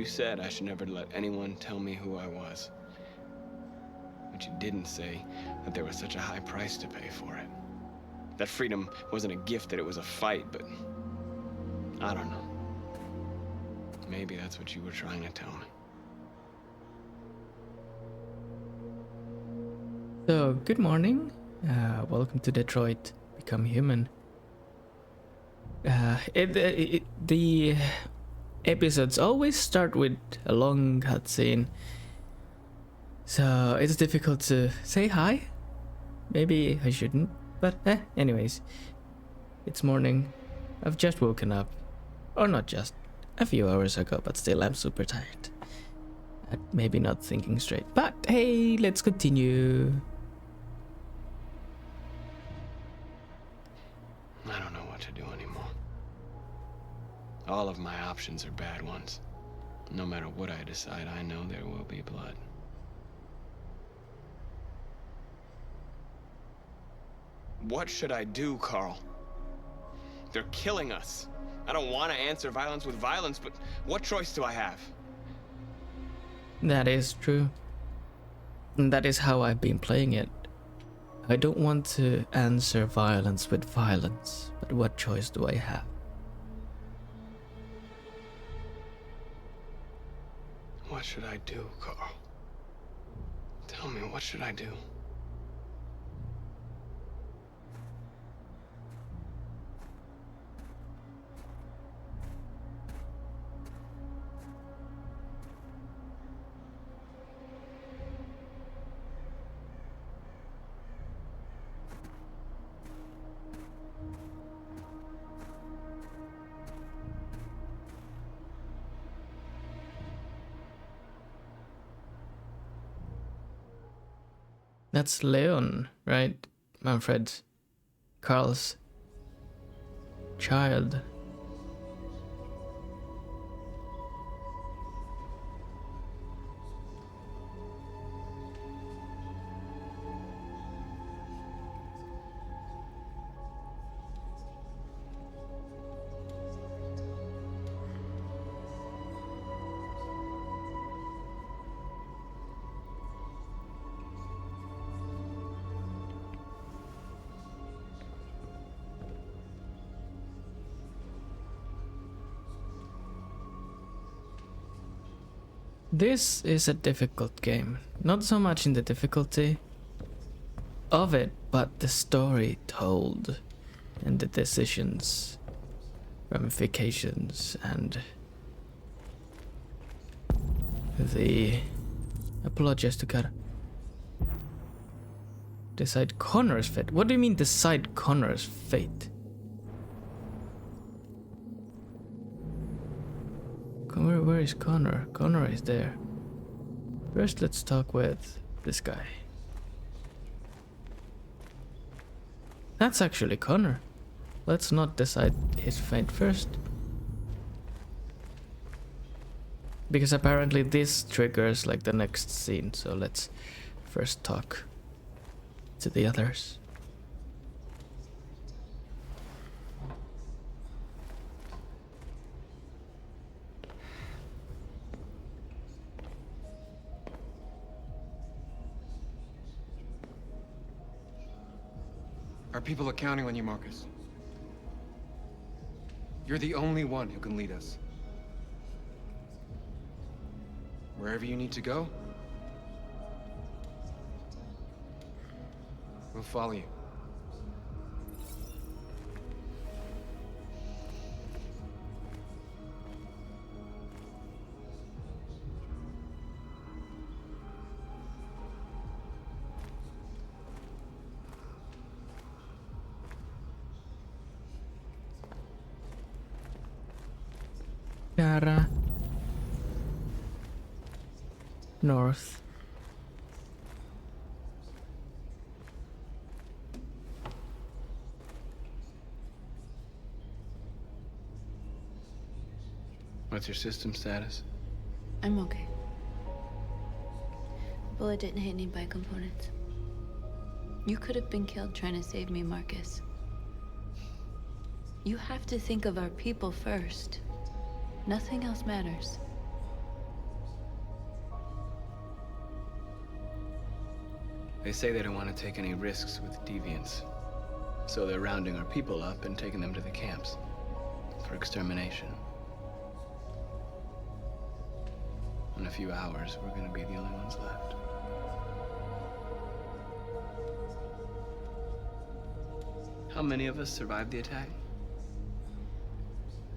You said I should never let anyone tell me who I was. But you didn't say that there was such a high price to pay for it. That freedom wasn't a gift, that it was a fight, but I don't know. Maybe that's what you were trying to tell me. So, good morning. Welcome to Detroit Become Human. The episodes always start with a long cutscene, so it's difficult to say hi. Maybe I shouldn't, but anyways, it's morning. I've just woken up, or not just, a few hours ago, but still I'm super tired. Maybe not thinking straight, but hey, let's continue. I don't know what to do anymore. All of my options are bad ones. No matter what I decide, I know there will be blood. What should I do, Carl? They're killing us. I don't want to answer violence with violence, but what choice do I have? That is true. And that is how I've been playing it. I don't want to answer violence with violence, but what choice do I have? What should I do, Carl? Tell me, what should I do? That's Leon, right? Manfred. Carl's child. This is a difficult game. Not so much in the difficulty of it, but the story told and the decisions, ramifications, and the apologies to God. Decide Connor's fate. What do you mean decide Connor's fate? Where is Connor? Connor is there. First, let's talk with this guy. That's actually Connor. Let's not decide his fate first. Because apparently this triggers like the next scene, so let's first talk to the others. Our people are counting on you, Marcus. You're the only one who can lead us. Wherever you need to go, we'll follow you. Kara. North. What's your system status? I'm okay. The bullet didn't hit any bike components. You could have been killed trying to save me, Marcus. You have to think of our people first. Nothing else matters. They say they don't want to take any risks with deviants. So they're rounding our people up and taking them to the camps for extermination. In a few hours, we're gonna be the only ones left. How many of us survived the attack?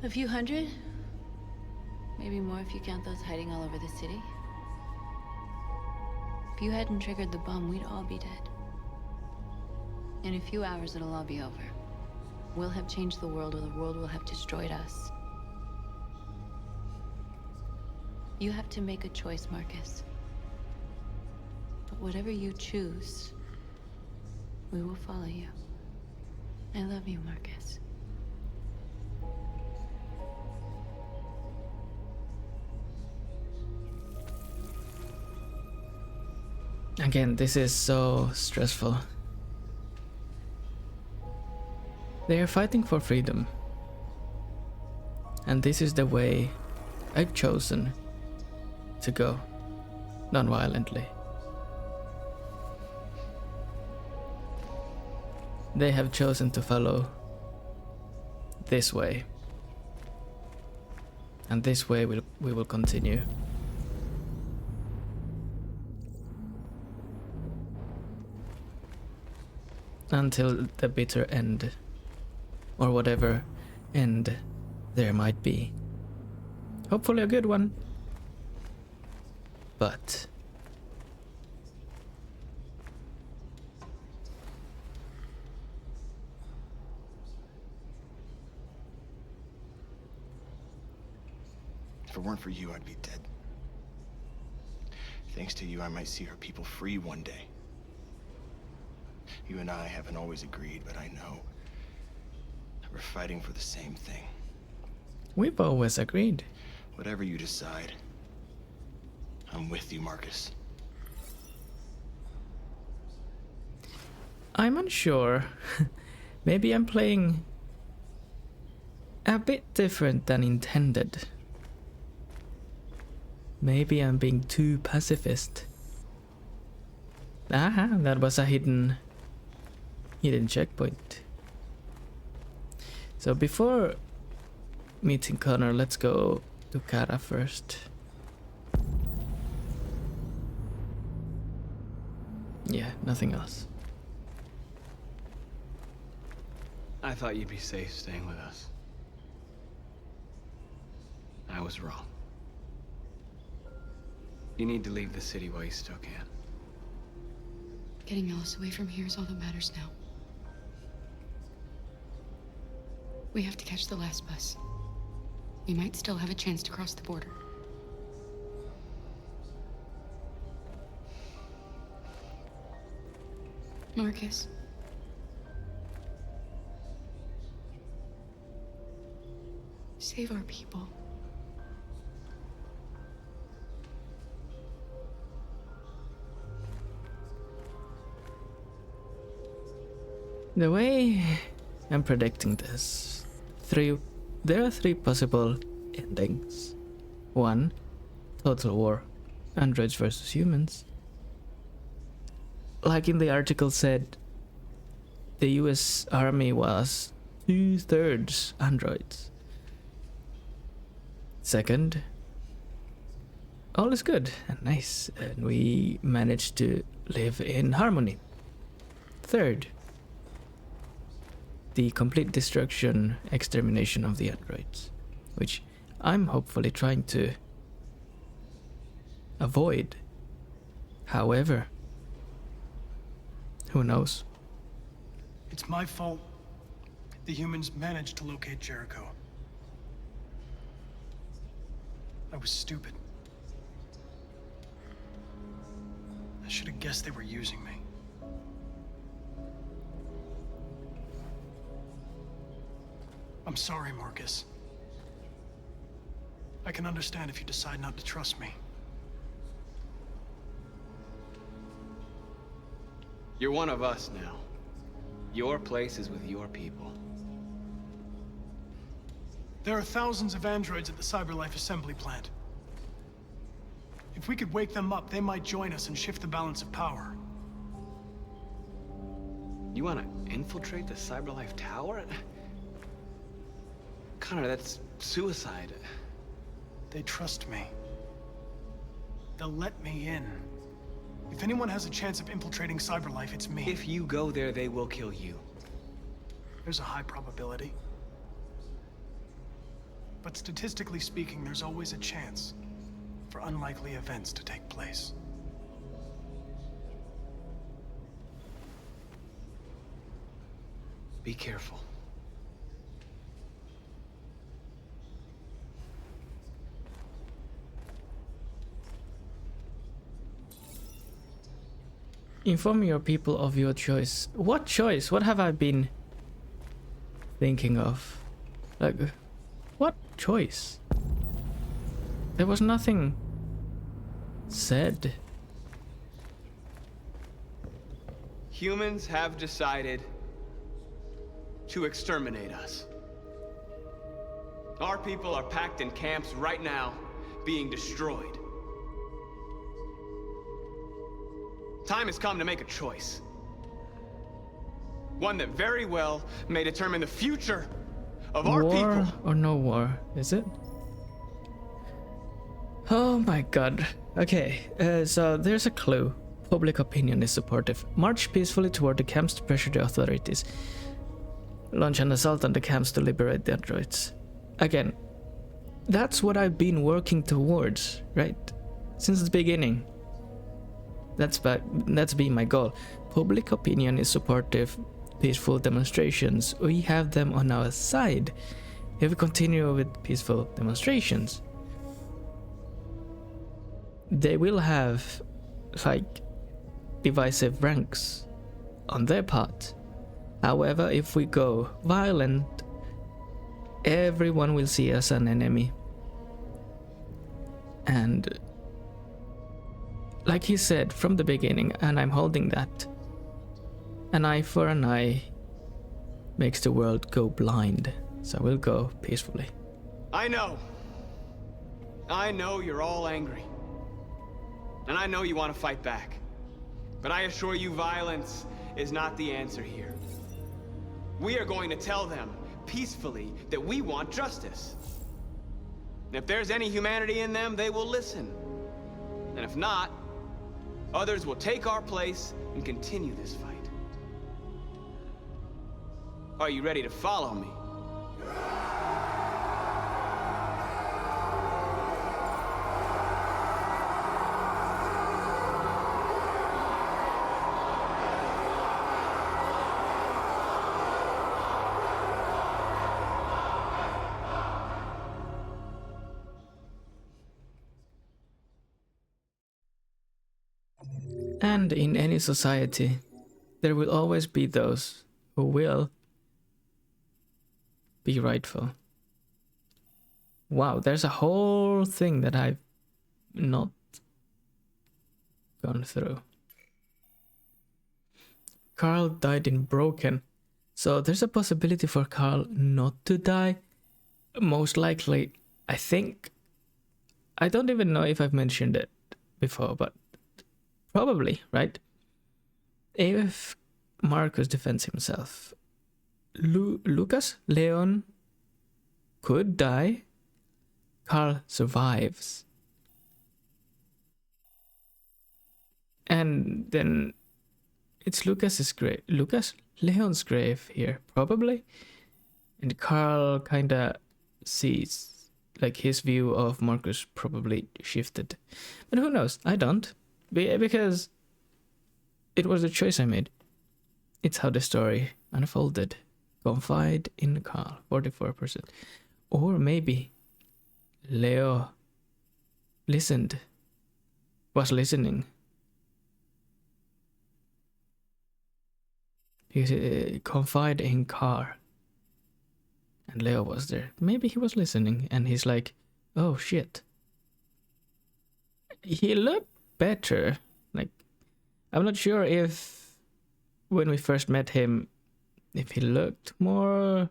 A few hundred? Maybe more if you count those hiding all over the city. If you hadn't triggered the bomb, we'd all be dead. In a few hours, it'll all be over. We'll have changed the world, or the world will have destroyed us. You have to make a choice, Marcus. But whatever you choose, we will follow you. I love you, Marcus. Again, this is so stressful. They are fighting for freedom. And this is the way I've chosen to go, non-violently. They have chosen to follow this way. And this way we will continue. Until the bitter end. Or whatever end there might be. Hopefully a good one. But if it weren't for you, I'd be dead. Thanks to you, I might see our people free one day. You and I haven't always agreed, but I know we're fighting for the same thing. we've always agreed. Whatever you decide, I'm with you, Marcus. I'm unsure. Maybe I'm playing a bit different than intended. Maybe I'm being too pacifist. Aha, that was a hidden checkpoint. So before meeting Connor, let's go to Kara first. Yeah, nothing else. I thought you'd be safe staying with us. I was wrong. You need to leave the city while you still can. Getting Alice away from here is all that matters now. We have to catch the last bus. We might still have a chance to cross the border. Marcus. Save our people. The way I'm predicting this, there are three possible endings. 1, total war, androids versus humans. Like in the article said, the US Army was 2/3 androids. Second, all is good and nice, and we managed to live in harmony. Third, the complete destruction, extermination of the androids, which I'm hopefully trying to avoid. However, who knows? It's my fault the humans managed to locate Jericho. I was stupid. I should have guessed they were using me. I'm sorry, Marcus. I can understand if you decide not to trust me. You're one of us now. Your place is with your people. There are thousands of androids at the CyberLife assembly plant. If we could wake them up, they might join us and shift the balance of power. You want to infiltrate the Cyberlife Tower? Connor, that's suicide. They trust me. They'll let me in. If anyone has a chance of infiltrating Cyberlife, it's me. If you go there, they will kill you. There's a high probability. But statistically speaking, there's always a chance for unlikely events to take place. Be careful. Inform your people of your choice. What choice? What have I been thinking of? Like, what choice? There was nothing said. Humans have decided to exterminate us. Our people are packed in camps right now, being destroyed. Time has come to make a choice. One that very well may determine the future of our War people. or no war, is it? Oh my god. Okay, so there's a clue. Public opinion is supportive. March peacefully toward the camps to pressure the authorities. Launch an assault on the camps to liberate the androids. Again, that's what I've been working towards, right? Since the beginning. That's been my goal. Public opinion is supportive. Peaceful demonstrations, we have them on our side. If we continue with peaceful demonstrations, they will have like divisive ranks on their part. However, if we go violent, everyone will see us an enemy. And like he said from the beginning, and I'm holding that, an eye for an eye makes the world go blind. So we'll go peacefully. I know you're all angry. And I know you want to fight back. But I assure you, violence is not the answer here. We are going to tell them peacefully that we want justice. And if there's any humanity in them, they will listen. And if not, others will take our place and continue this fight. Are you ready to follow me? And in any society, there will always be those who will be rightful. Wow, there's a whole thing that I've not gone through. Carl died in Broken. So there's a possibility for Carl not to die. Most likely, I think. I don't even know if I've mentioned it before, but probably, right? If Marcus defends himself, Lucas, Leon could die. Carl survives. And then it's Leon's grave here, probably. And Carl kinda sees, like, his view of Marcus probably shifted. But who knows? I don't. Because it was a choice I made. It's how the story unfolded. Confide in Carl, 44%. Or maybe Leo was listening. He confide in Carl. And Leo was there. Maybe he was listening and he's like, oh shit. He looked better. Like, I'm not sure if when we first met him, if he looked more,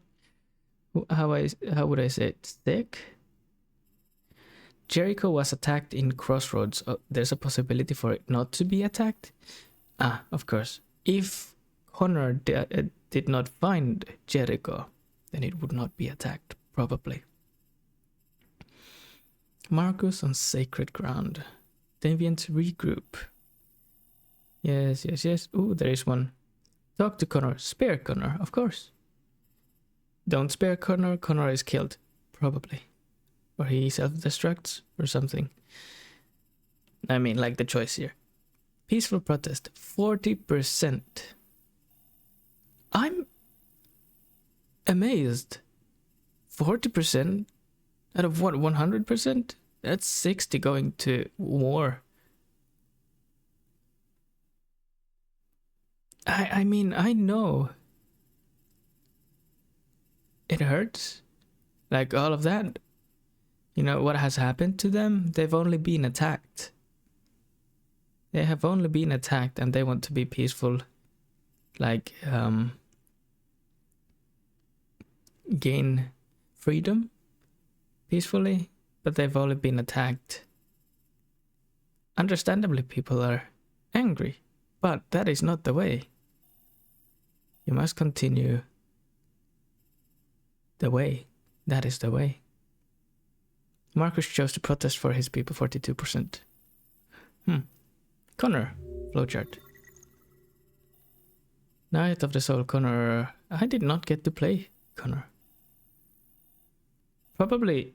how would I say it, thick? Jericho was attacked in Crossroads. Oh, there's a possibility for it not to be attacked. Of course. If Connor did not find Jericho, then it would not be attacked, probably. Marcus on sacred ground. Deviants regroup. Yes. Ooh, there is one. Talk to Connor. Spare Connor, of course. Don't spare Connor. Connor is killed, probably. Or he self-destructs or something. I mean, like the choice here. Peaceful protest, 40%. I'm amazed. 40% out of what, 100%? That's 60 going to war. I mean, I know it hurts. Like all of that. You know what has happened to them? They've only been attacked. They have only been attacked and they want to be peaceful. Like, gain freedom peacefully, but they've only been attacked. Understandably, people are angry, but that is not the way. You must continue the way. That is the way. Marcus chose to protest for his people, 42%. Connor, flowchart. Knight of the Soul, Connor. I did not get to play Connor. Probably,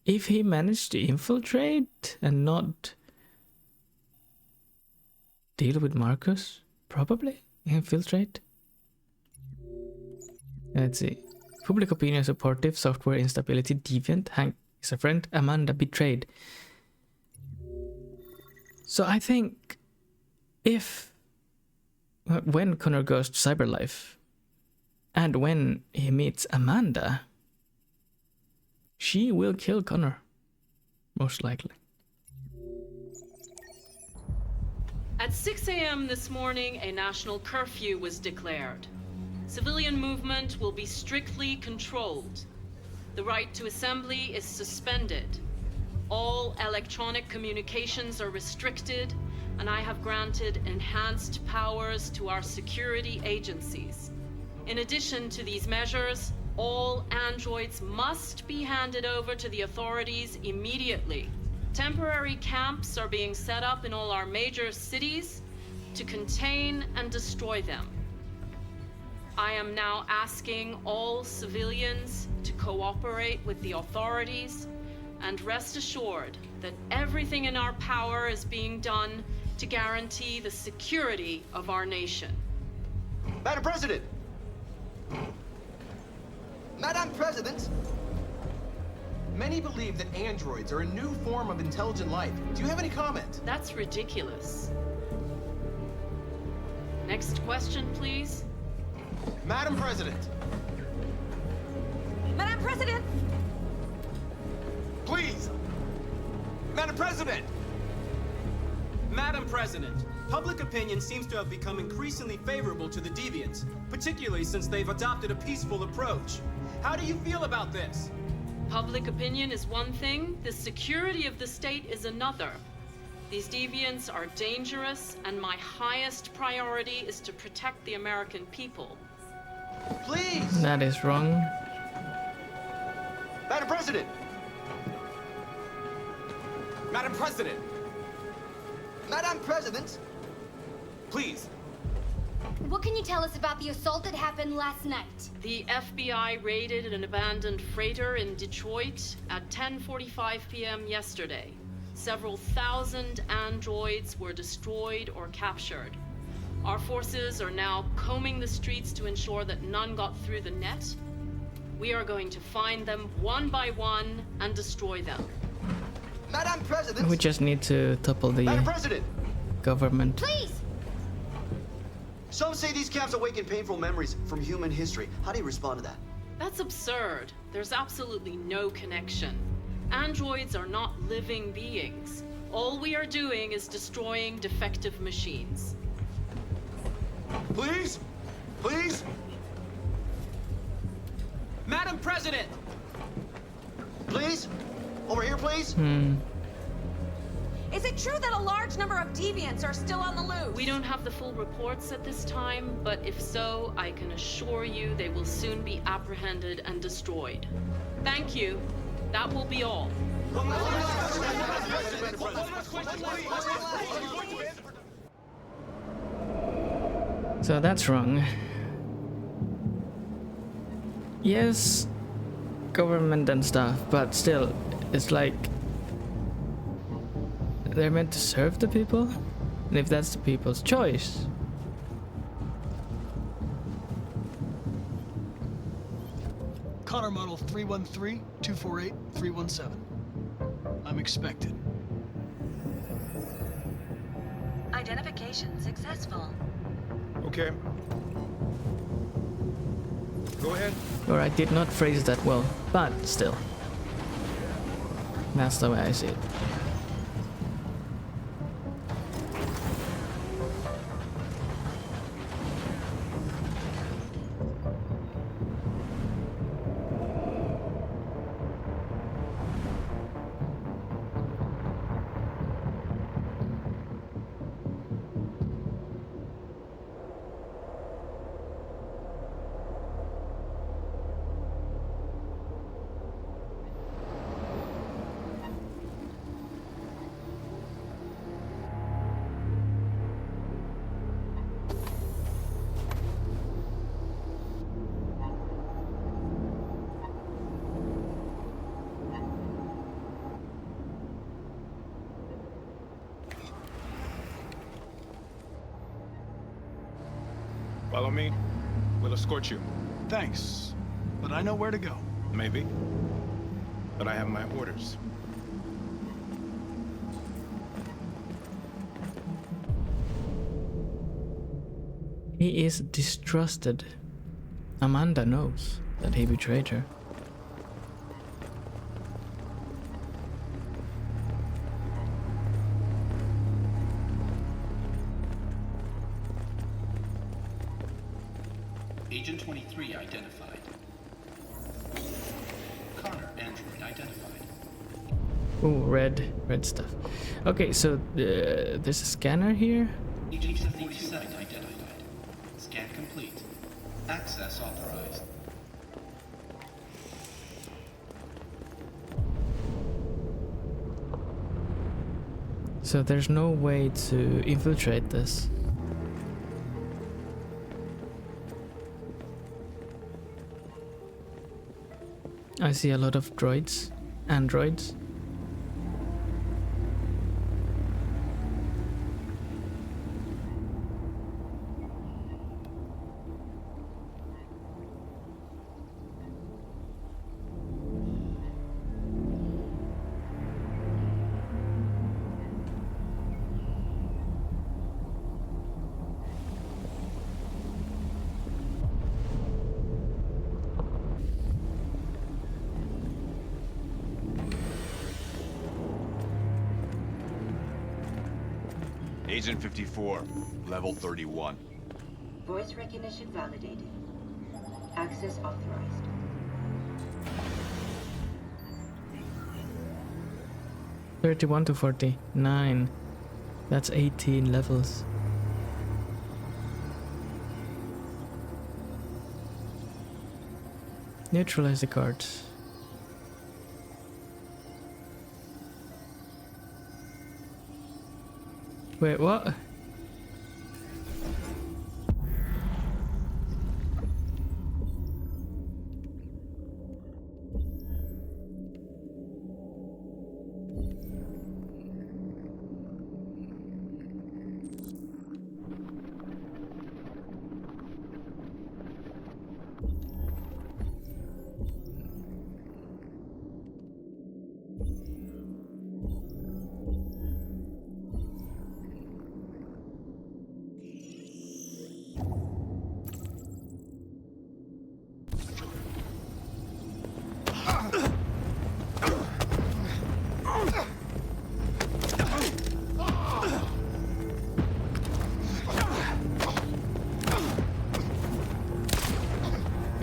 if he managed to infiltrate and not deal with Marcus, probably infiltrate. Let's see. Public opinion supportive, software instability, deviant, Hank is a friend, Amanda betrayed. So I think when Connor goes to Cyberlife and when he meets Amanda, she will kill Connor, most likely. At 6 a.m. this morning, a national curfew was declared. Civilian movement will be strictly controlled. The right to assembly is suspended. All electronic communications are restricted, and I have granted enhanced powers to our security agencies. In addition to these measures, all androids must be handed over to the authorities immediately. Temporary camps are being set up in all our major cities to contain and destroy them. I am now asking all civilians to cooperate with the authorities and rest assured that everything in our power is being done to guarantee the security of our nation. Madam President! Madam President! Many believe that androids are a new form of intelligent life. Do you have any comment? That's ridiculous. Next question, please. Madam President! Madam President! Please! Madam President! Madam President, public opinion seems to have become increasingly favorable to the deviants, particularly since they've adopted a peaceful approach. How do you feel about this? Public opinion is one thing, the security of the state is another. These deviants are dangerous, and my highest priority is to protect the American people. Please! That is wrong. Madam President! Madam President, Madam President! please. What can you tell us about the assault that happened last night? The FBI raided an abandoned freighter in Detroit at 10:45 p.m. yesterday. Several thousand androids were destroyed or captured. Our forces are now combing the streets to ensure that none got through the net. We are going to find them one by one and destroy them. Madam President! We just need to topple the Madam President! government. Please! Some say these camps awaken painful memories from human history. How do you respond to that? That's absurd. There's absolutely no connection. Androids are not living beings. All we are doing is destroying defective machines. Please? Please? Madam President! Please? Over here, please? Is it true that a large number of deviants are still on the loose? We don't have the full reports at this time, but if so, I can assure you they will soon be apprehended and destroyed. Thank you. That will be all. So that's wrong. Yes, government and stuff, but still, it's like they're meant to serve the people, and if that's the people's choice. Connor model 313-248-317. I'm expected. Identification successful. Okay. Go ahead. Or I did not phrase that well, but still. That's the way I see it. Follow me. We'll escort you. Thanks, but I know where to go. Maybe. But I have my orders. He is distrusted. Amanda knows that he betrayed her. Agent 23 identified. Connor, android identified. Oh, red stuff. Okay, so there's a scanner here. Agent 47 identified. Scan complete. Access authorized. So there's no way to infiltrate this. I see a lot of droids, androids. Agent 54, level 31. Voice recognition validated. Access authorized. $31 to $49. That's 18 levels. Neutralize the cards. Wait, what?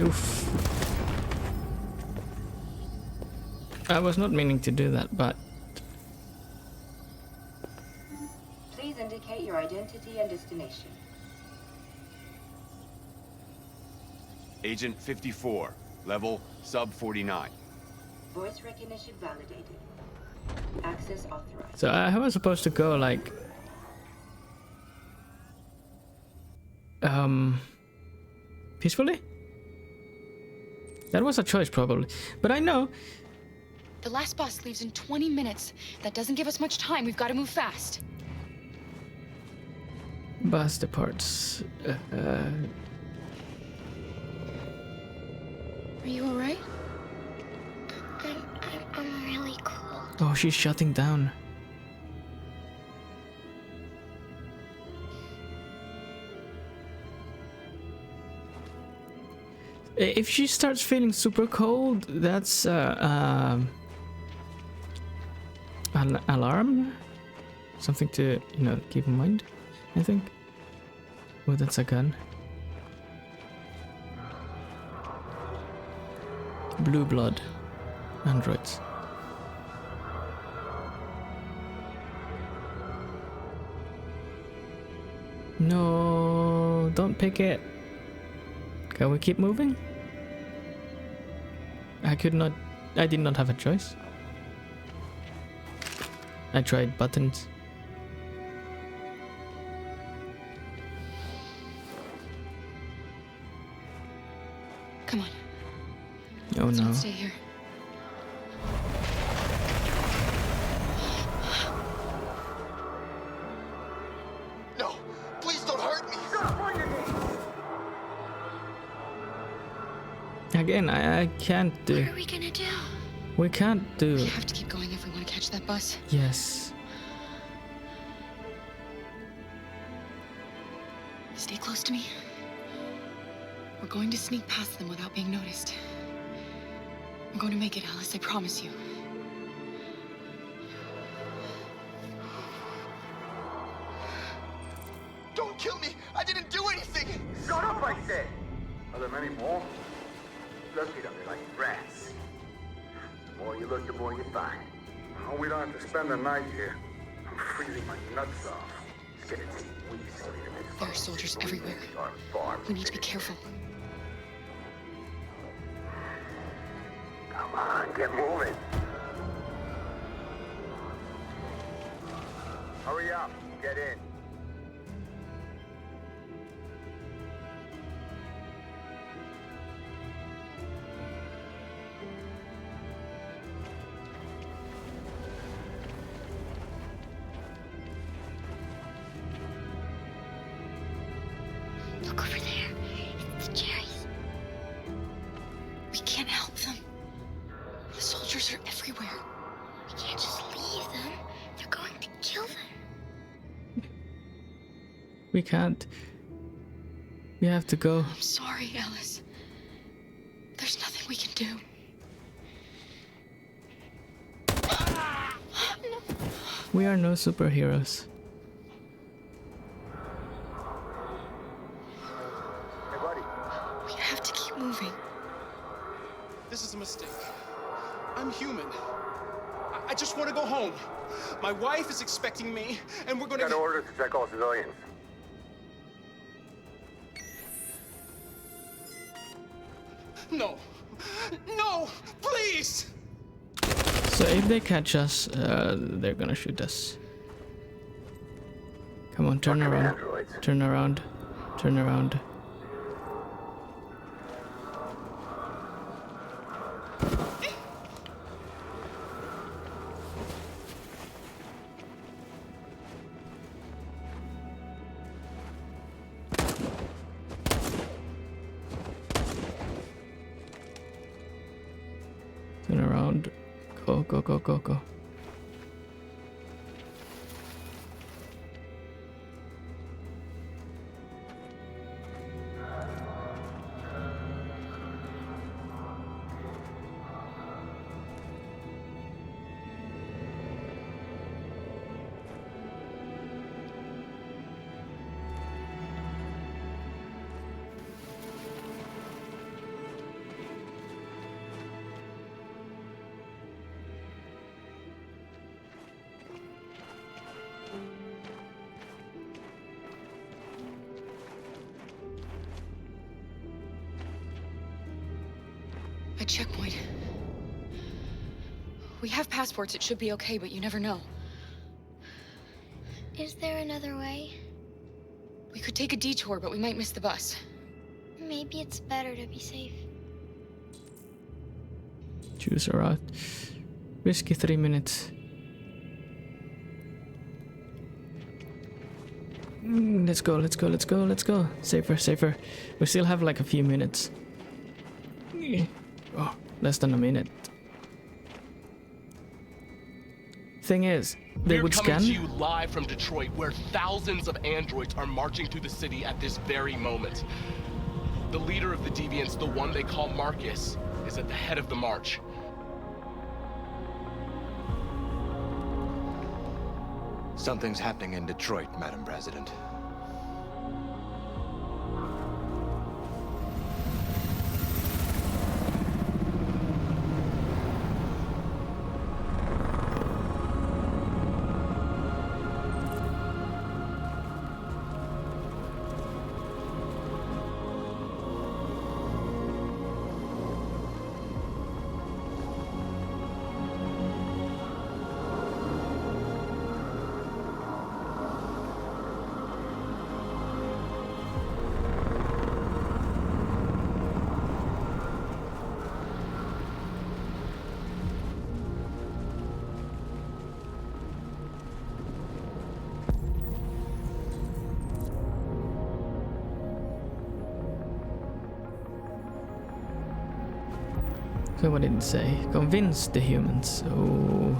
Oof. I was not meaning to do that, but Identity and destination. Agent 54, level sub 49. Voice recognition validated. Access authorized. So how am I supposed to go, like... peacefully? That was a choice, probably. But I know... The last bus leaves in 20 minutes. That doesn't give us much time. We've got to move fast. Bus departs. Are you alright? I'm really cold. Oh, she's shutting down. If she starts feeling super cold, that's an alarm. Something to, you know, keep in mind, I think. Oh, that's a gun. Blue blood. Androids. No, don't pick it. Can we keep moving? I did not have a choice. I tried buttons. Come on. Oh Let's no. not stay here. No, please don't hurt me. Again, I can't do. What are we gonna do? We can't do. We have to keep going if we want to catch that bus. Yes. Stay close to me. We're going to sneak past them without being noticed. I'm going to make it, Alice, I promise you. Don't kill me. I didn't do anything. Shut up, I said. Are there many more? Look at them, they're like rats. The more you look, the more you find. Oh, we don't have to spend the night here. I'm freezing my nuts off. It's gonna take weeks for me to make There are soldiers everywhere. We need to be careful. Come on, get moving. Hurry up, get in. Look over there. It's the cherries. We can't help them. The soldiers are everywhere. We can't just leave them. They're going to kill them. We can't. We have to go. I'm sorry, Alice. There's nothing we can do. We are no superheroes. Hey, buddy. We have to keep moving. This is a mistake. I'm human. I just want to go home. My wife is expecting me, and we're going to... Got orders to check all civilians. No. No! Please! So if they catch us, they're gonna shoot us. Come on, turn Fucking around. androids. Turn around. Turn around. Turn around. Go, go, go, go, go. A checkpoint. We have passports, it should be okay, but you never know. Is there another way? We could take a detour, but we might miss the bus. Maybe it's better to be safe. Choose a route. Risky 3 minutes. Let's go, let's go, let's go, let's go. Safer, safer. We still have like a few minutes. Oh, less than a minute. Thing is, they would scan. We're coming to you live from Detroit, where thousands of androids are marching through the city at this very moment. The leader of the Deviants, the one they call Marcus, is at the head of the march. Something's happening in Detroit, Madam President. So what did it say? Convince the humans. Oh.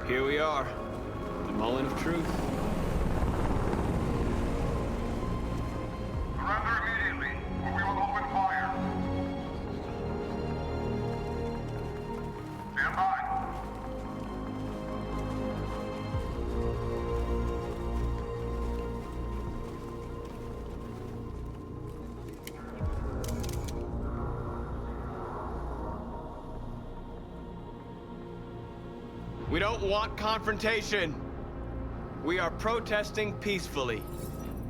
Here we are, the Mullen of Truth. Surrender immediately, or we will open fire. Stand by. We don't want confrontation. We are protesting peacefully.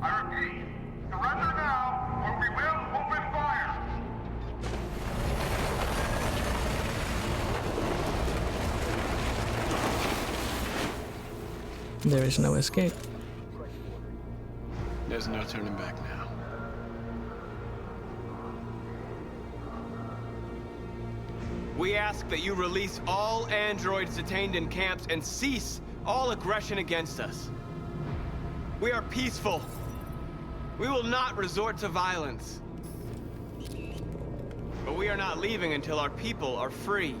I repeat, surrender now, or we will open fire. There is no escape. There's no turning back now. We ask that you release all androids detained in camps and cease all aggression against us. We are peaceful. We will not resort to violence. But we are not leaving until our people are free.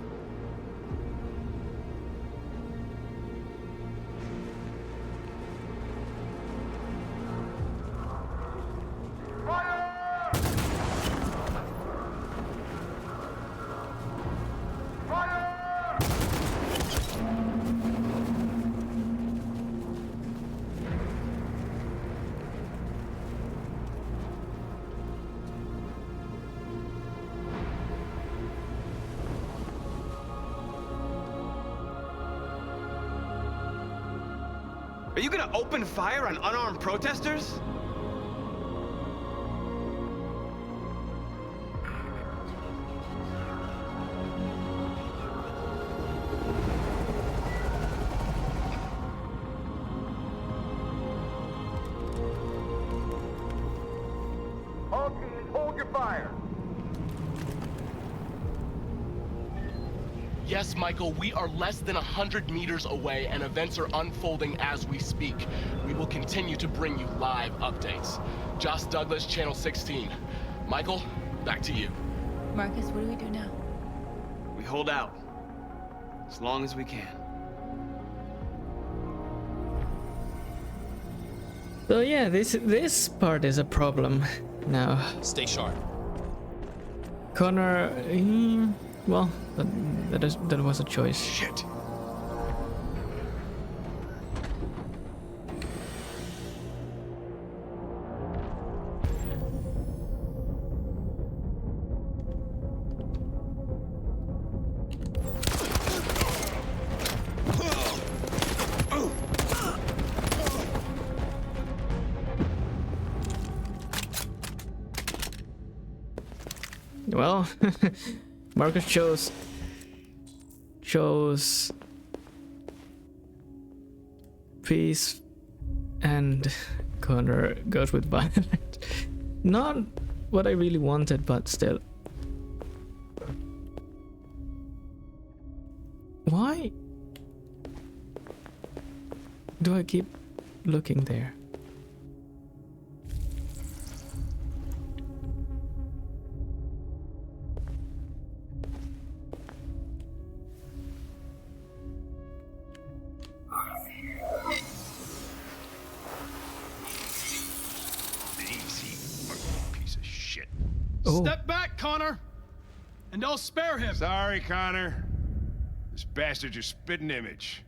Are you gonna open fire on unarmed protesters? All teams, hold your fire. Yes, Michael, we are less than 100 meters away and events are unfolding as we speak. We will continue to bring you live updates. Josh Douglas, Channel 16. Michael, back to you. Marcus, what do we do now? We hold out. As long as we can. So yeah, this part is a problem now. Stay sharp. Connor, well, that was a choice. Shit. Well, Marcus chose peace, and Connor goes with violence. Not what I really wanted, but still. Why do I keep looking there? Piece of shit. Oh. Step back, Connor, and I'll spare him. Sorry, Connor. This bastard's your spitting image.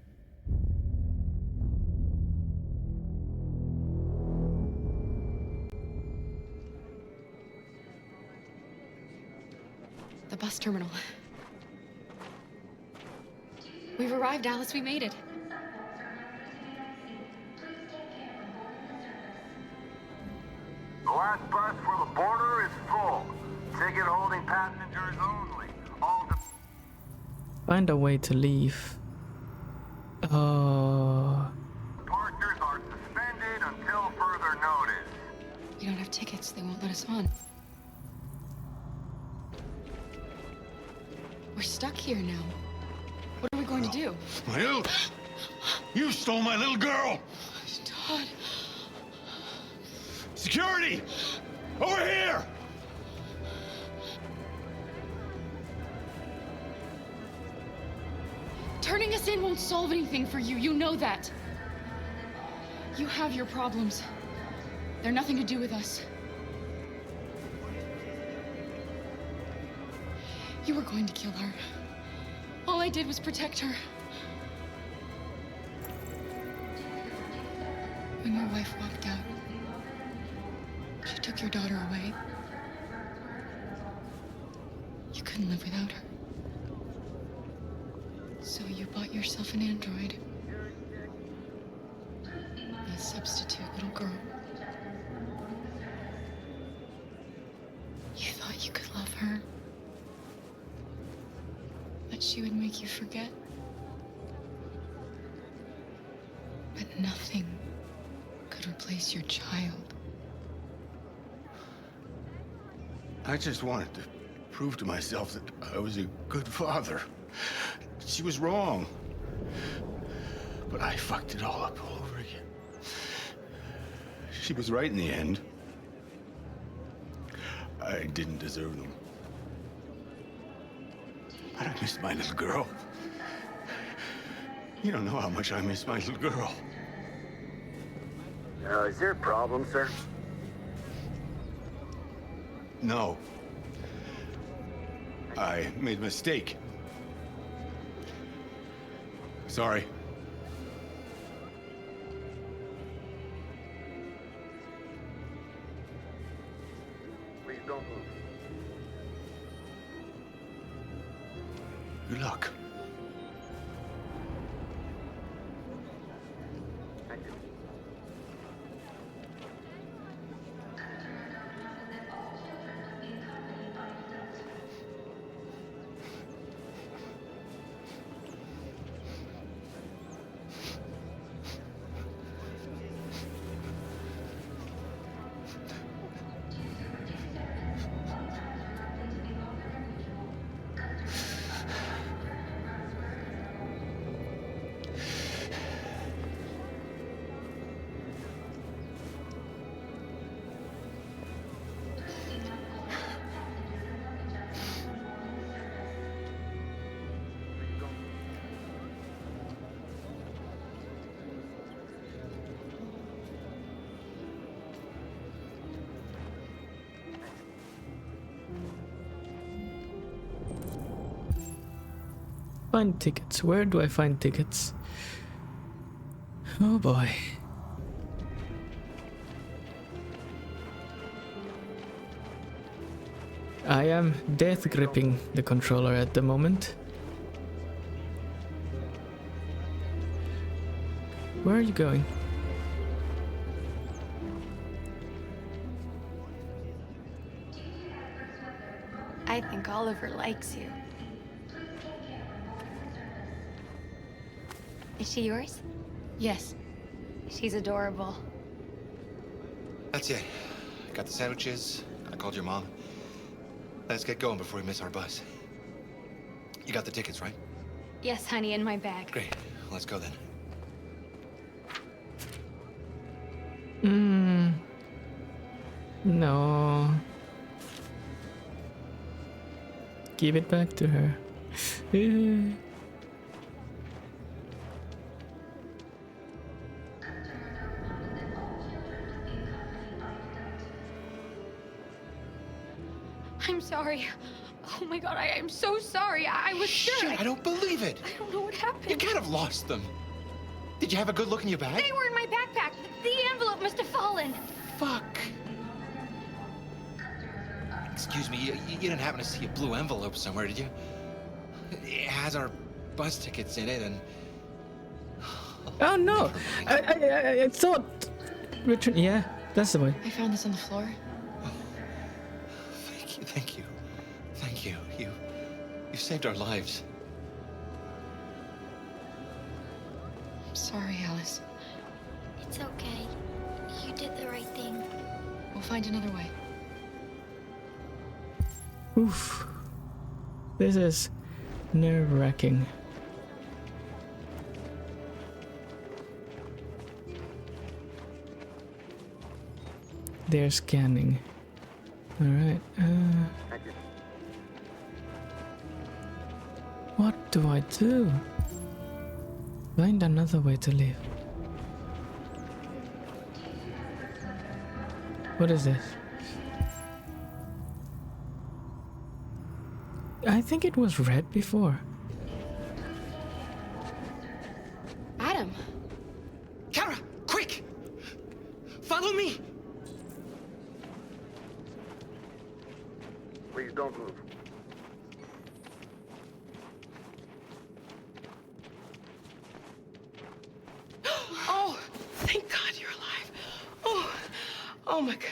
The bus terminal. We've arrived, Alice. We made it. The last bus for the border is full. Ticket holding passengers only. All the Find a way to leave. Oh. departures are suspended until further notice. We don't have tickets. They won't let us on. We're stuck here now. What are we going to do? Well, you stole my little girl! Todd. Security! Over here! Turning us in won't solve anything for you. You know that. You have your problems. They're nothing to do with us. You were going to kill her. All I did was protect her. When your wife walked out, she took your daughter away. You couldn't live without her. So you bought yourself an android. A substitute little girl. You thought you could love her. That she would make you forget. But nothing could replace your child. I just wanted to prove to myself that I was a good father. She was wrong. But I fucked it all up all over again. She was right in the end. I didn't deserve them. But I missed my little girl. You don't know how much I miss my little girl. Is there a problem, sir? No. I made a mistake. Sorry. Please don't move. Good luck. Thank you. Find tickets. Where do I find tickets? Oh boy. I am death gripping the controller at the moment. Where are you going? I think Oliver likes you. Is she yours? Yes. She's adorable. That's it. Got the sandwiches. I called your mom. Let's get going before we miss our bus. You got the tickets, right? Yes, honey, in my bag. Great. Let's go then. No. Give it back to her. I'm sorry. Oh my god, I'm so sorry. I was sure. Shit, I don't believe it. I don't know what happened. You can't have lost them. Did you have a good look in your bag? They were in my backpack. The envelope must have fallen. Fuck. Excuse me, you didn't happen to see a blue envelope somewhere, did you? It has our bus tickets in it and... Oh no! I thought... Richard, yeah, that's the way. I found this on the floor. Thank you. Thank you. You saved our lives. I'm sorry, Alice. It's okay. You did the right thing. We'll find another way. Oof. This is nerve-wracking. They're scanning. Alright, what do I do? Find another way to live. What is this? I think it was red before. Adam! Kara, quick! Follow me! Please don't move. Oh, thank God you're alive. Oh my God.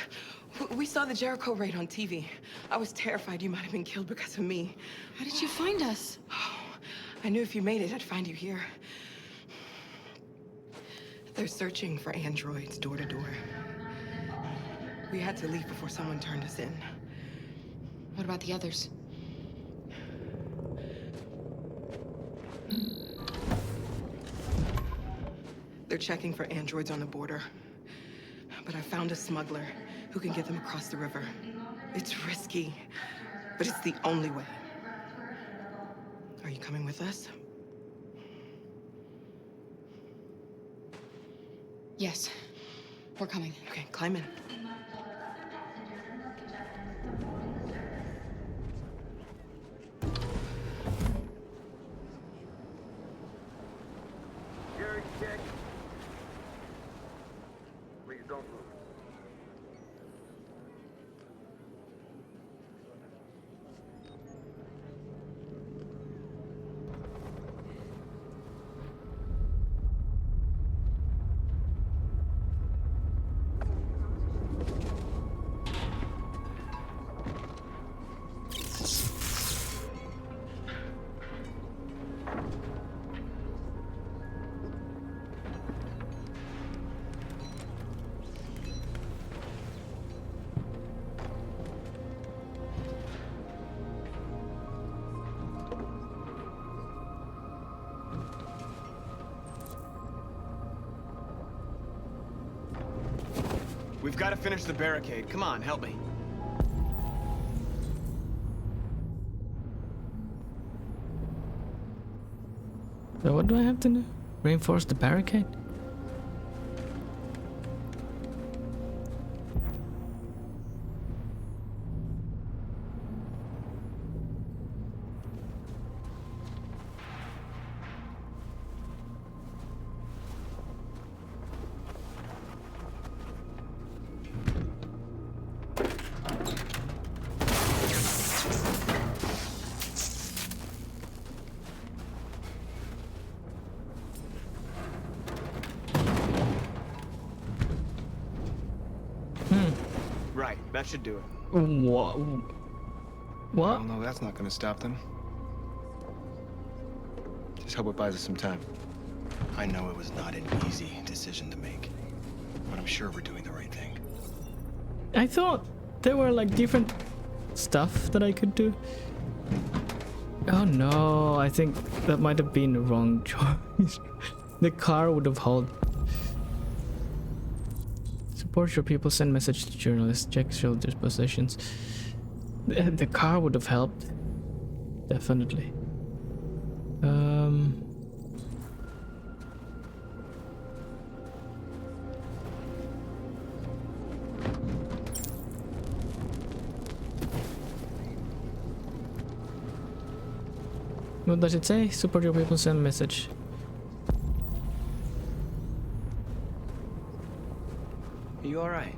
We saw the Jericho raid on TV. I was terrified you might have been killed because of me. How did you find us? Oh, I knew if you made it, I'd find you here. They're searching for androids door to door. We had to leave before someone turned us in. What about the others? They're checking for androids on the border. But I found a smuggler who can get them across the river. It's risky, but it's the only way. Are you coming with us? Yes. We're coming. Okay, climb in. Jerry, check. Please don't move. We've got to finish the barricade. Come on, help me. So what do I have to do? Reinforce the barricade? Right, that should do it. Whoa. What? Well, no, that's not gonna stop them. Just hope it buys us some time. I know it was not an easy decision to make, but I'm sure we're doing the right thing. I thought there were like different stuff that I could do. Oh no, I think that might have been the wrong choice. The car would have held. Support your people, send message to journalists, check shelters, possessions. The car would have helped. Definitely. What does it say? Support your people, send message. Are you alright?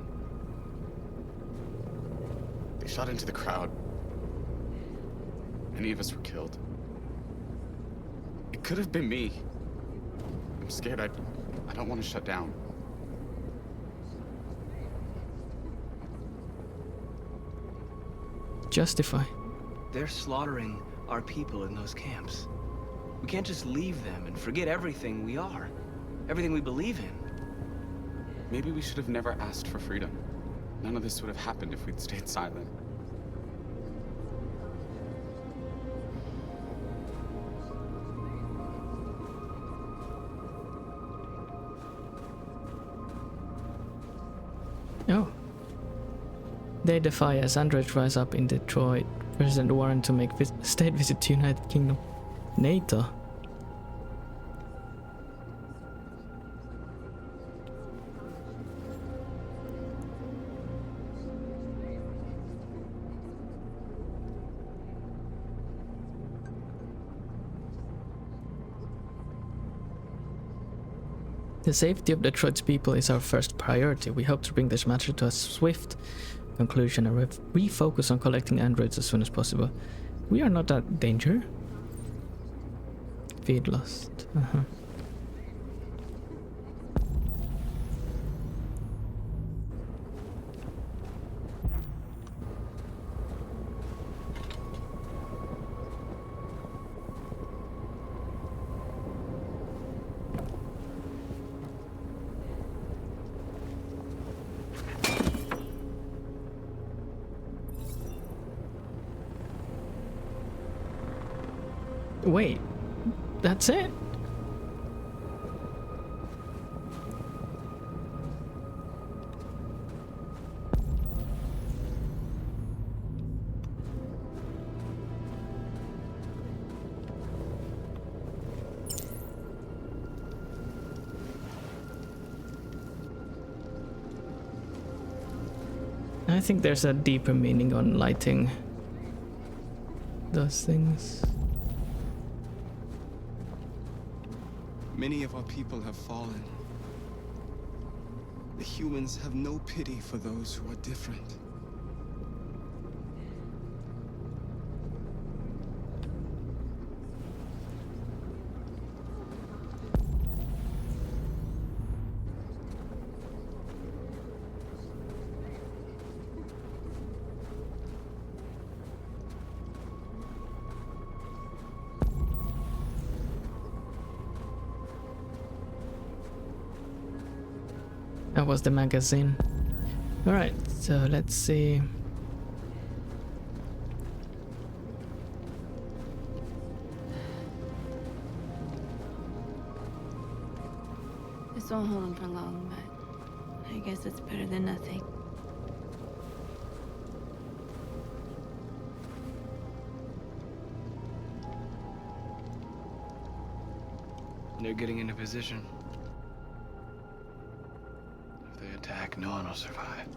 They shot into the crowd. Many of us were killed. It could have been me. I'm scared. I don't want to shut down. Justify. They're slaughtering our people in those camps. We can't just leave them and forget everything we are, everything we believe in. Maybe we should have never asked for freedom. None of this would have happened if we'd stayed silent. Oh. They defy as androids rise up in Detroit. President Warren to make state visit to United Kingdom. NATO. The safety of Detroit's people is our first priority. We hope to bring this matter to a swift conclusion and refocus on collecting androids as soon as possible. We are not at danger. Feed lost. Wait, that's it? I think there's a deeper meaning on lighting those things. Many of our people have fallen. The humans have no pity for those who are different. That was the magazine. Alright, so let's see. This won't hold him for long, but I guess it's better than nothing. They're getting into position. If they attack, no one will survive.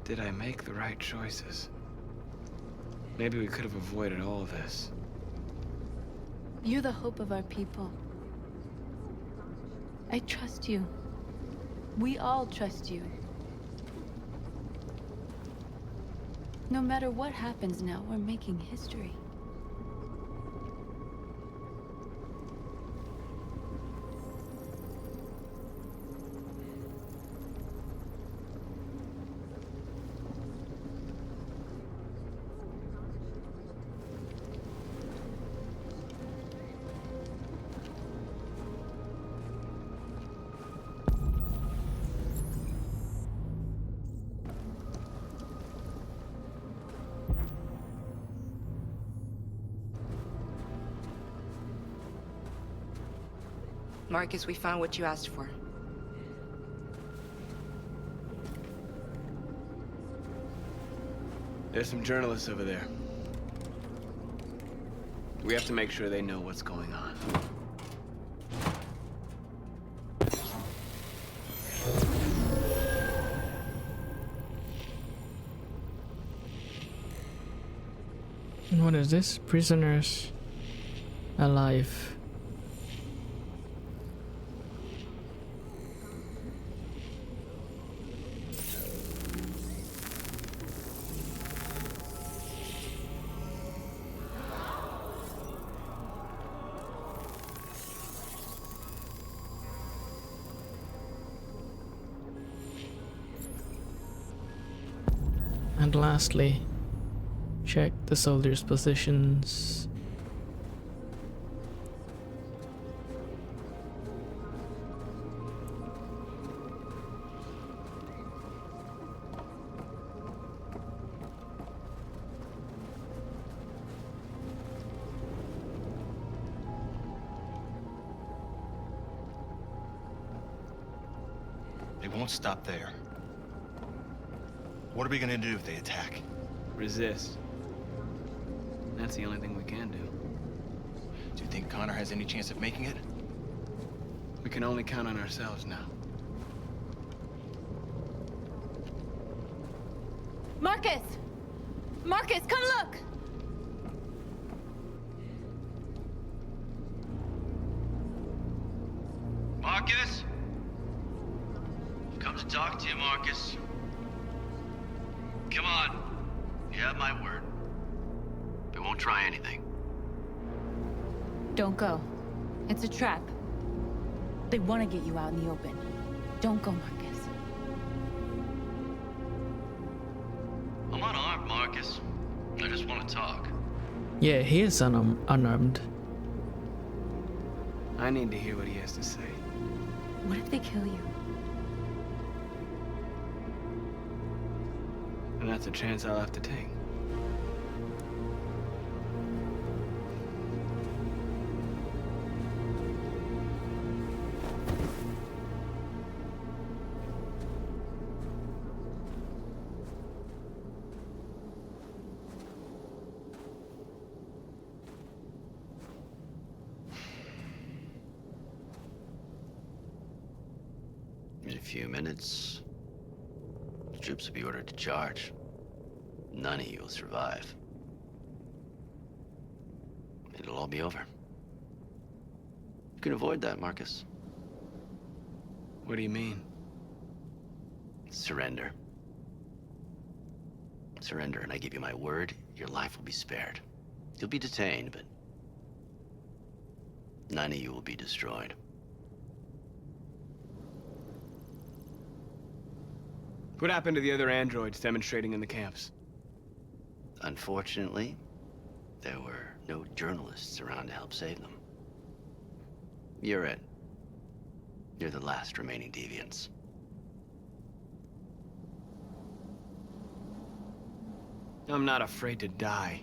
Did I make the right choices? Maybe we could have avoided all of this. You're the hope of our people. I trust you. We all trust you. No matter what happens now, we're making history. Marcus, we found what you asked for. There's some journalists over there. We have to make sure they know what's going on. And what is this? Prisoners alive. And lastly, check the soldiers' positions. They won't stop there. What are we gonna do if they attack? Resist. That's the only thing we can do. Do you think Connor has any chance of making it? We can only count on ourselves now. Marcus! Marcus, come look! Marcus? I've come to talk to you, Marcus. Come on. You have my word. We won't try anything. Don't go. It's a trap. They want to get you out in the open. Don't go, Marcus. I'm unarmed, Marcus. I just want to talk. Yeah, he is unarmed. I need to hear what he has to say. What if they kill you? And that's a chance I'll have to take. In a few minutes, the troops will be ordered to charge. None of you will survive. It'll all be over. You can avoid that, Marcus. What do you mean? Surrender. Surrender, and I give you my word, your life will be spared. You'll be detained, but none of you will be destroyed. What happened to the other androids demonstrating in the camps? Unfortunately, there were no journalists around to help save them. You're it. You're the last remaining deviants. I'm not afraid to die.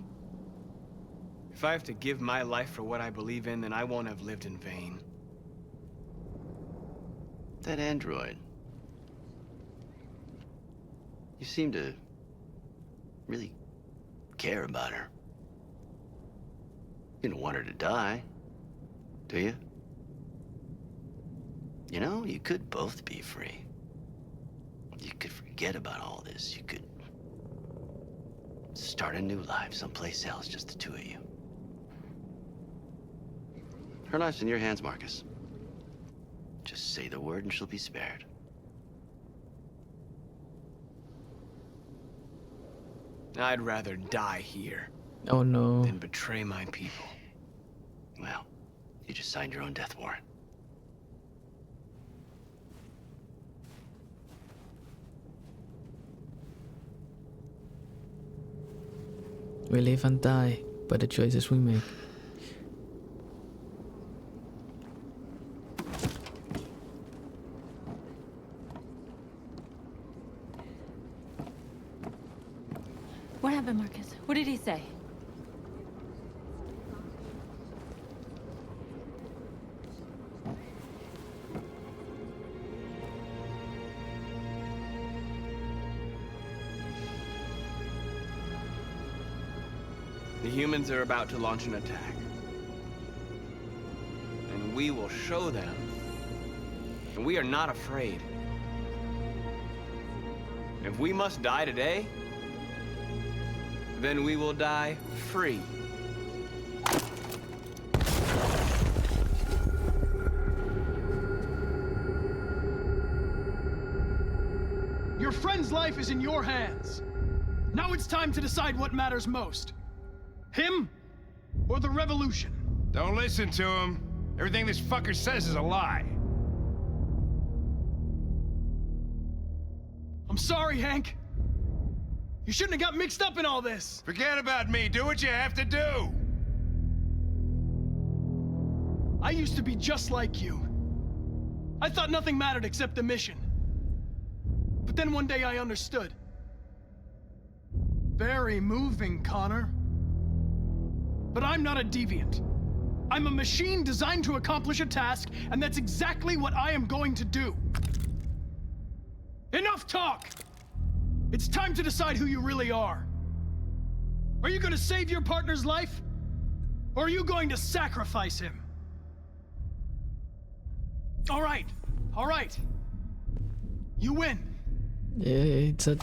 If I have to give my life for what I believe in, then I won't have lived in vain. That android. You seem to really care about her. You don't want her to die, do you? You know, you could both be free. You could forget about all this. You could start a new life someplace else, just the two of you. Her life's in your hands, Marcus. Just say the word and she'll be spared. I'd rather die here Oh no. than betray my people. Well, you just signed your own death warrant. We live and die by the choices we make. What happened, Marcus? What did he say? The humans are about to launch an attack. And we will show them that we are not afraid. If we must die today, then we will die free. Your friend's life is in your hands. Now it's time to decide what matters most. Him or the revolution? Don't listen to him. Everything this fucker says is a lie. I'm sorry, Hank. You shouldn't have got mixed up in all this. Forget about me. Do what you have to do. I used to be just like you. I thought nothing mattered except the mission. But then one day I understood. Very moving, Connor. But I'm not a deviant. I'm a machine designed to accomplish a task, and that's exactly what I am going to do. Enough talk! It's time to decide who you really are. Are you going to save your partner's life? Or are you going to sacrifice him? All right. You win. Yeah, it's a...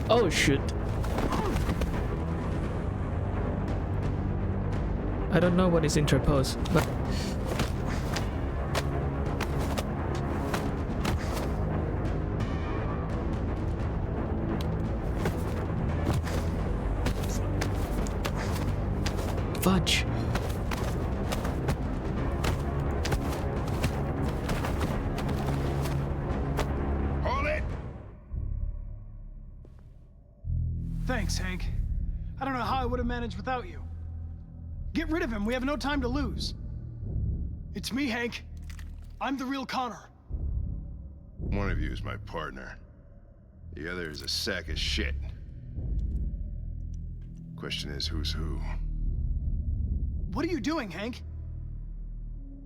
Oh shit. I don't know what is interposed, but... Fudge. Hold it! Thanks, Hank. I don't know how I would have managed without you. Get rid of him. We have no time to lose. It's me, Hank. I'm the real Connor. One of you is my partner. The other is a sack of shit. Question is, who's who? What are you doing, Hank?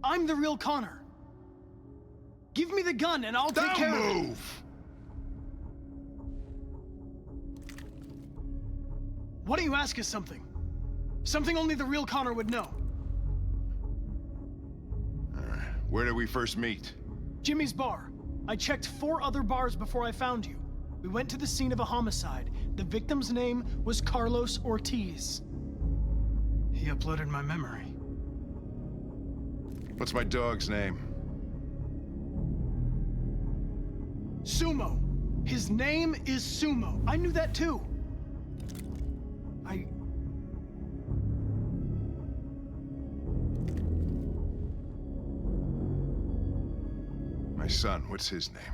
I'm the real Connor. Give me the gun and I'll take care of it. Don't move! Why don't you ask us something? Something only the real Connor would know. Where did we first meet? Jimmy's bar. I checked 4 other bars before I found you. We went to the scene of a homicide. The victim's name was Carlos Ortiz. He uploaded my memory. What's my dog's name? Sumo. His name is Sumo. I knew that too. My son, what's his name?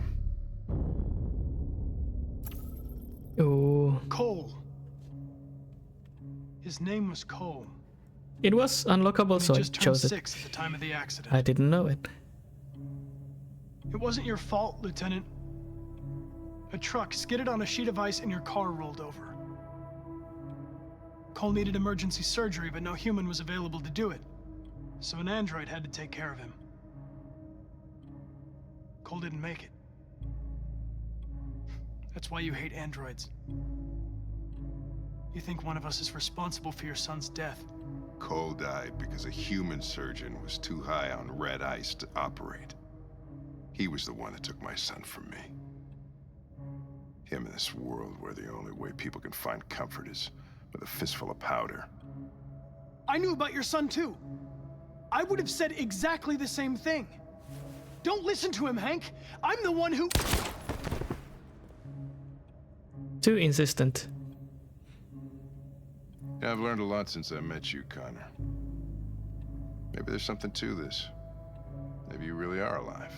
Oh. Cole. His name was Cole. It was unlockable, so I just chose turned it. 6 at the time of the accident. I didn't know it. It wasn't your fault, Lieutenant. A truck skidded on a sheet of ice and your car rolled over. Cole needed emergency surgery, but no human was available to do it. So an android had to take care of him. Cole didn't make it. That's why you hate androids. You think one of us is responsible for your son's death. Cole died because a human surgeon was too high on red ice to operate. He was the one that took my son from me. Him in this world where the only way people can find comfort is with a fistful of powder. I knew about your son too. I would have said exactly the same thing. Don't listen to him, Hank. I'm the one who... Too insistent. Yeah, I've learned a lot since I met you, Connor. Maybe there's something to this. Maybe you really are alive.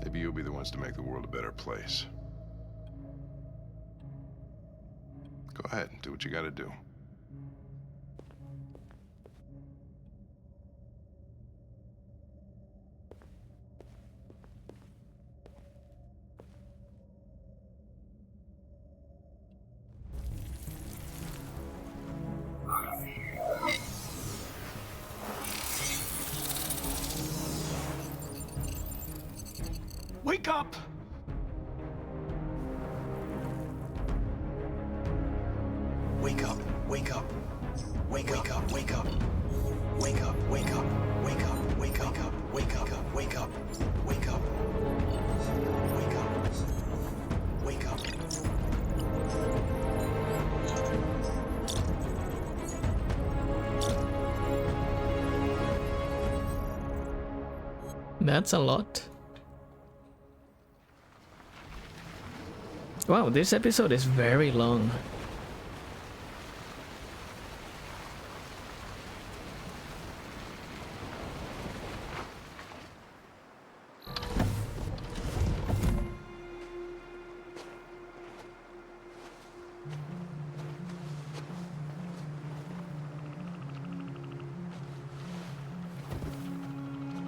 Maybe you'll be the ones to make the world a better place. Go ahead, do what you gotta do. Wake up! Wake up, wake up. Wake up, wake up. Wake up, wake up. Wake up, wake up. Wake up, wake up. Wake up. Wake up. Wake up. That's a lot. Wow, this episode is very long.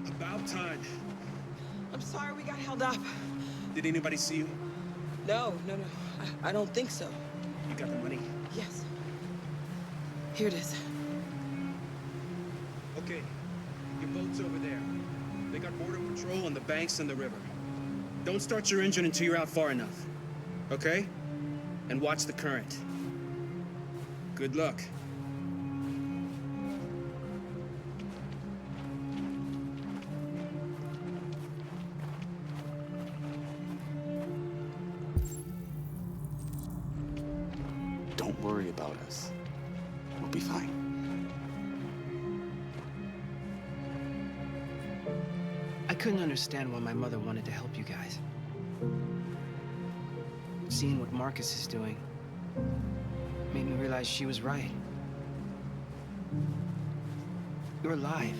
About time. I'm sorry we got held up. Did anybody see you? No. I don't think so. You got the money? Yes. Here it is. Okay. Your boat's over there. They got border patrol on the banks and the river. Don't start your engine until you're out far enough. Okay? And watch the current. Good luck. Don't worry about us. We'll be fine. I couldn't understand why my mother wanted to help you guys. Seeing what Marcus is doing made me realize she was right. You're alive.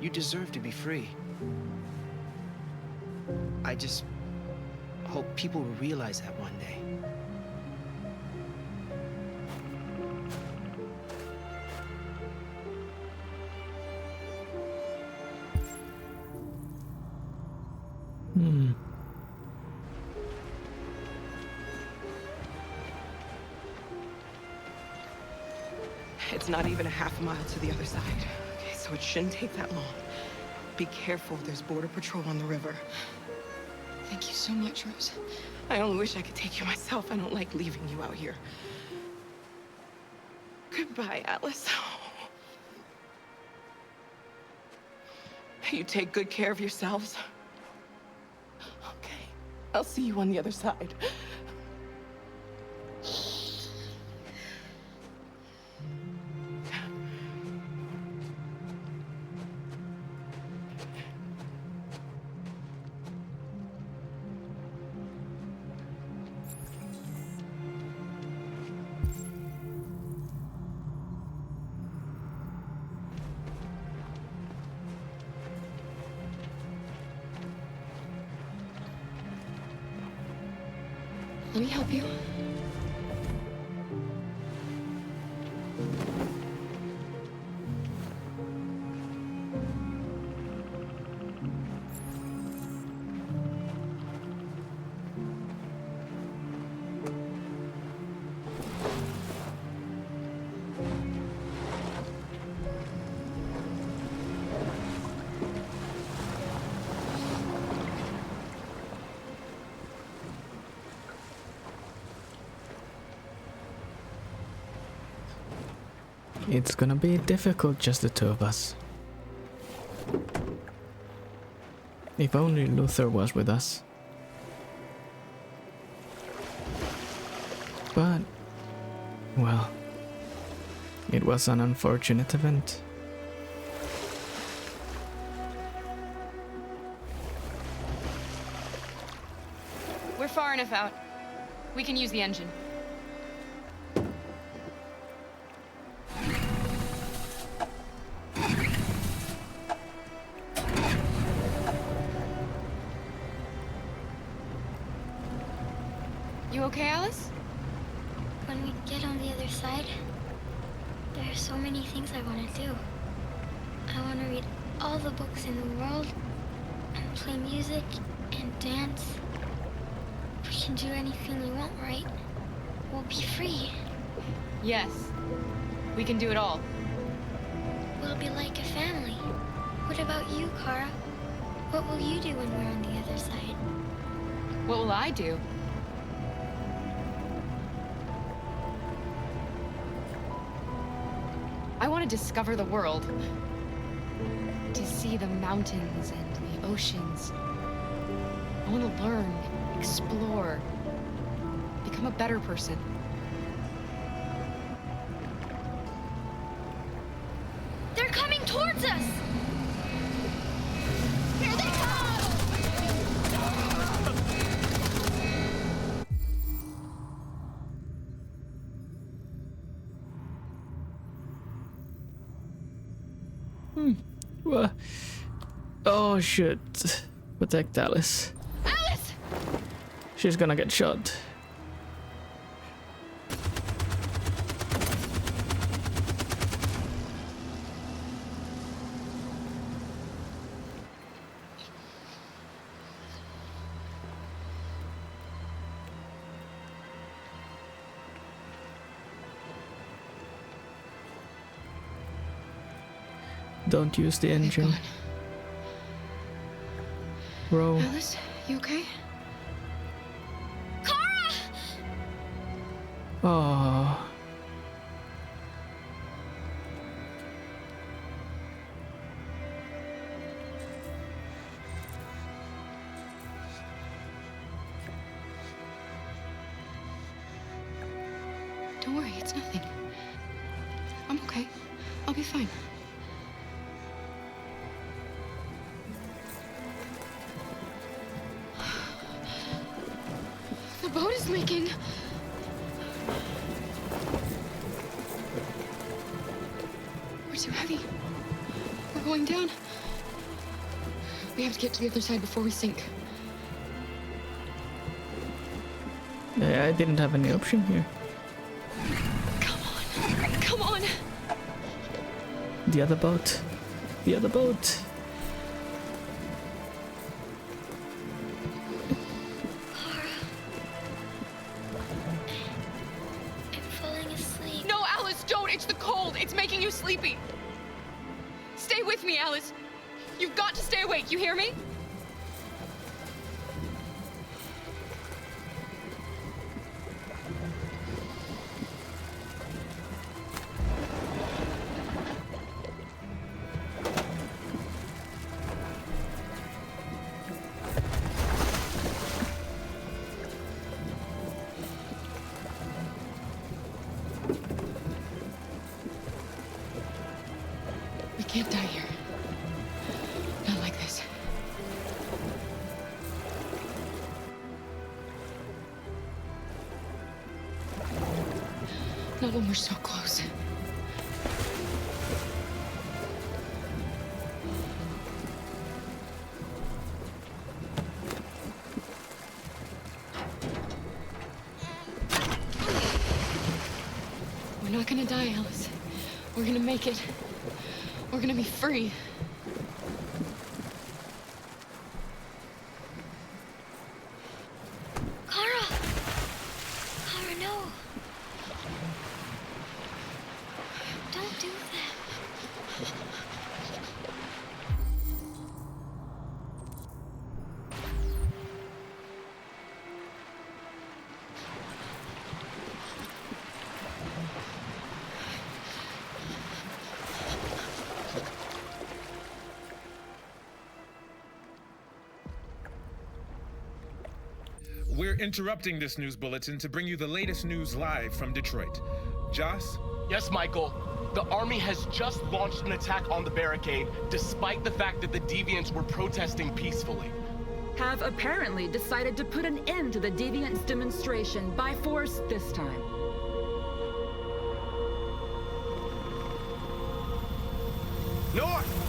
You deserve to be free. I just hope people will realize that one day. It's not even a half a mile to the other side. Okay, so it shouldn't take that long. Be careful, there's border patrol on the river. Thank you so much, Rose. I only wish I could take you myself. I don't like leaving you out here. Goodbye, Alice. You take good care of yourselves. Okay, I'll see you on the other side. Let me help you. It's gonna be difficult, just the two of us. If only Luther was with us. But, well, it was an unfortunate event. far enough out. We can use the engine. You okay, Alice? When we get on the other side, there are so many things I want to do. I want to read all the books in the world, and play music, and dance. We can do anything we want, right? We'll be free. Yes. We can do it all. We'll be like a family. What about you, Kara? What will you do when we're on the other side? What will I do? I want to discover the world. To see the mountains and the oceans. I want to learn, explore, become a better person. They're coming towards us! Here they come! What? Oh shit. Protect Alice. Alice! She's gonna get shot. Don't use the engine. Bro. Alice, you okay? Kara! Oh. Don't worry, it's nothing. I'm okay. I'll be fine. The boat is leaking. We're too heavy. We're going down. We have to get to the other side before we sink. Yeah, I didn't have any option here. Come on. Come on. The other boat. The other boat. No, Alice, don't! It's the cold! It's making you sleepy! Stay with me, Alice! You've got to stay awake, you hear me? We can't die here. Not like this. Not when we're so close. We're not gonna die, Alice. We're gonna make it. We're gonna be free. Kara! Kara, no! Don't do that. We're interrupting this news bulletin to bring you the latest news live from Detroit. Joss? Yes, Michael. The army has just launched an attack on the barricade, despite the fact that the deviants were protesting peacefully. have apparently decided to put an end to the Deviants demonstration by force this time. North!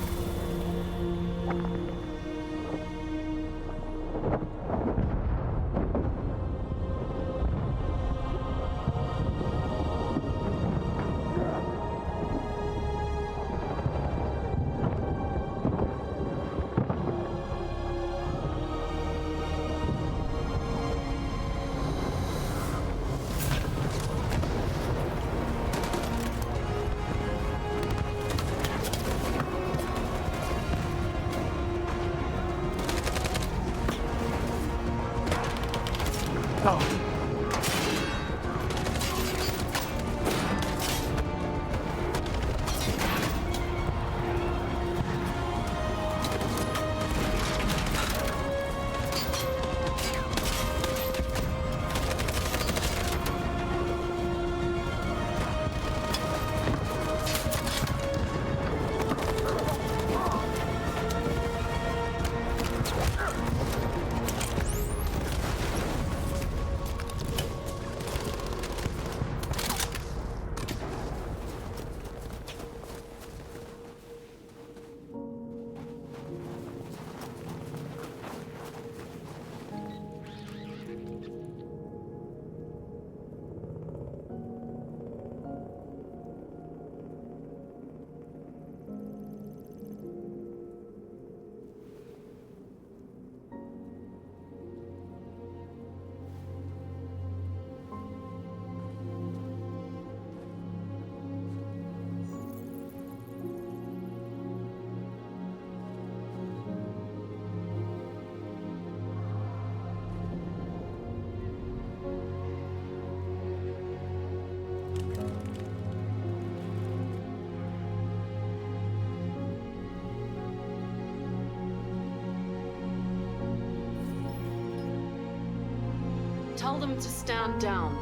Tell them to stand down.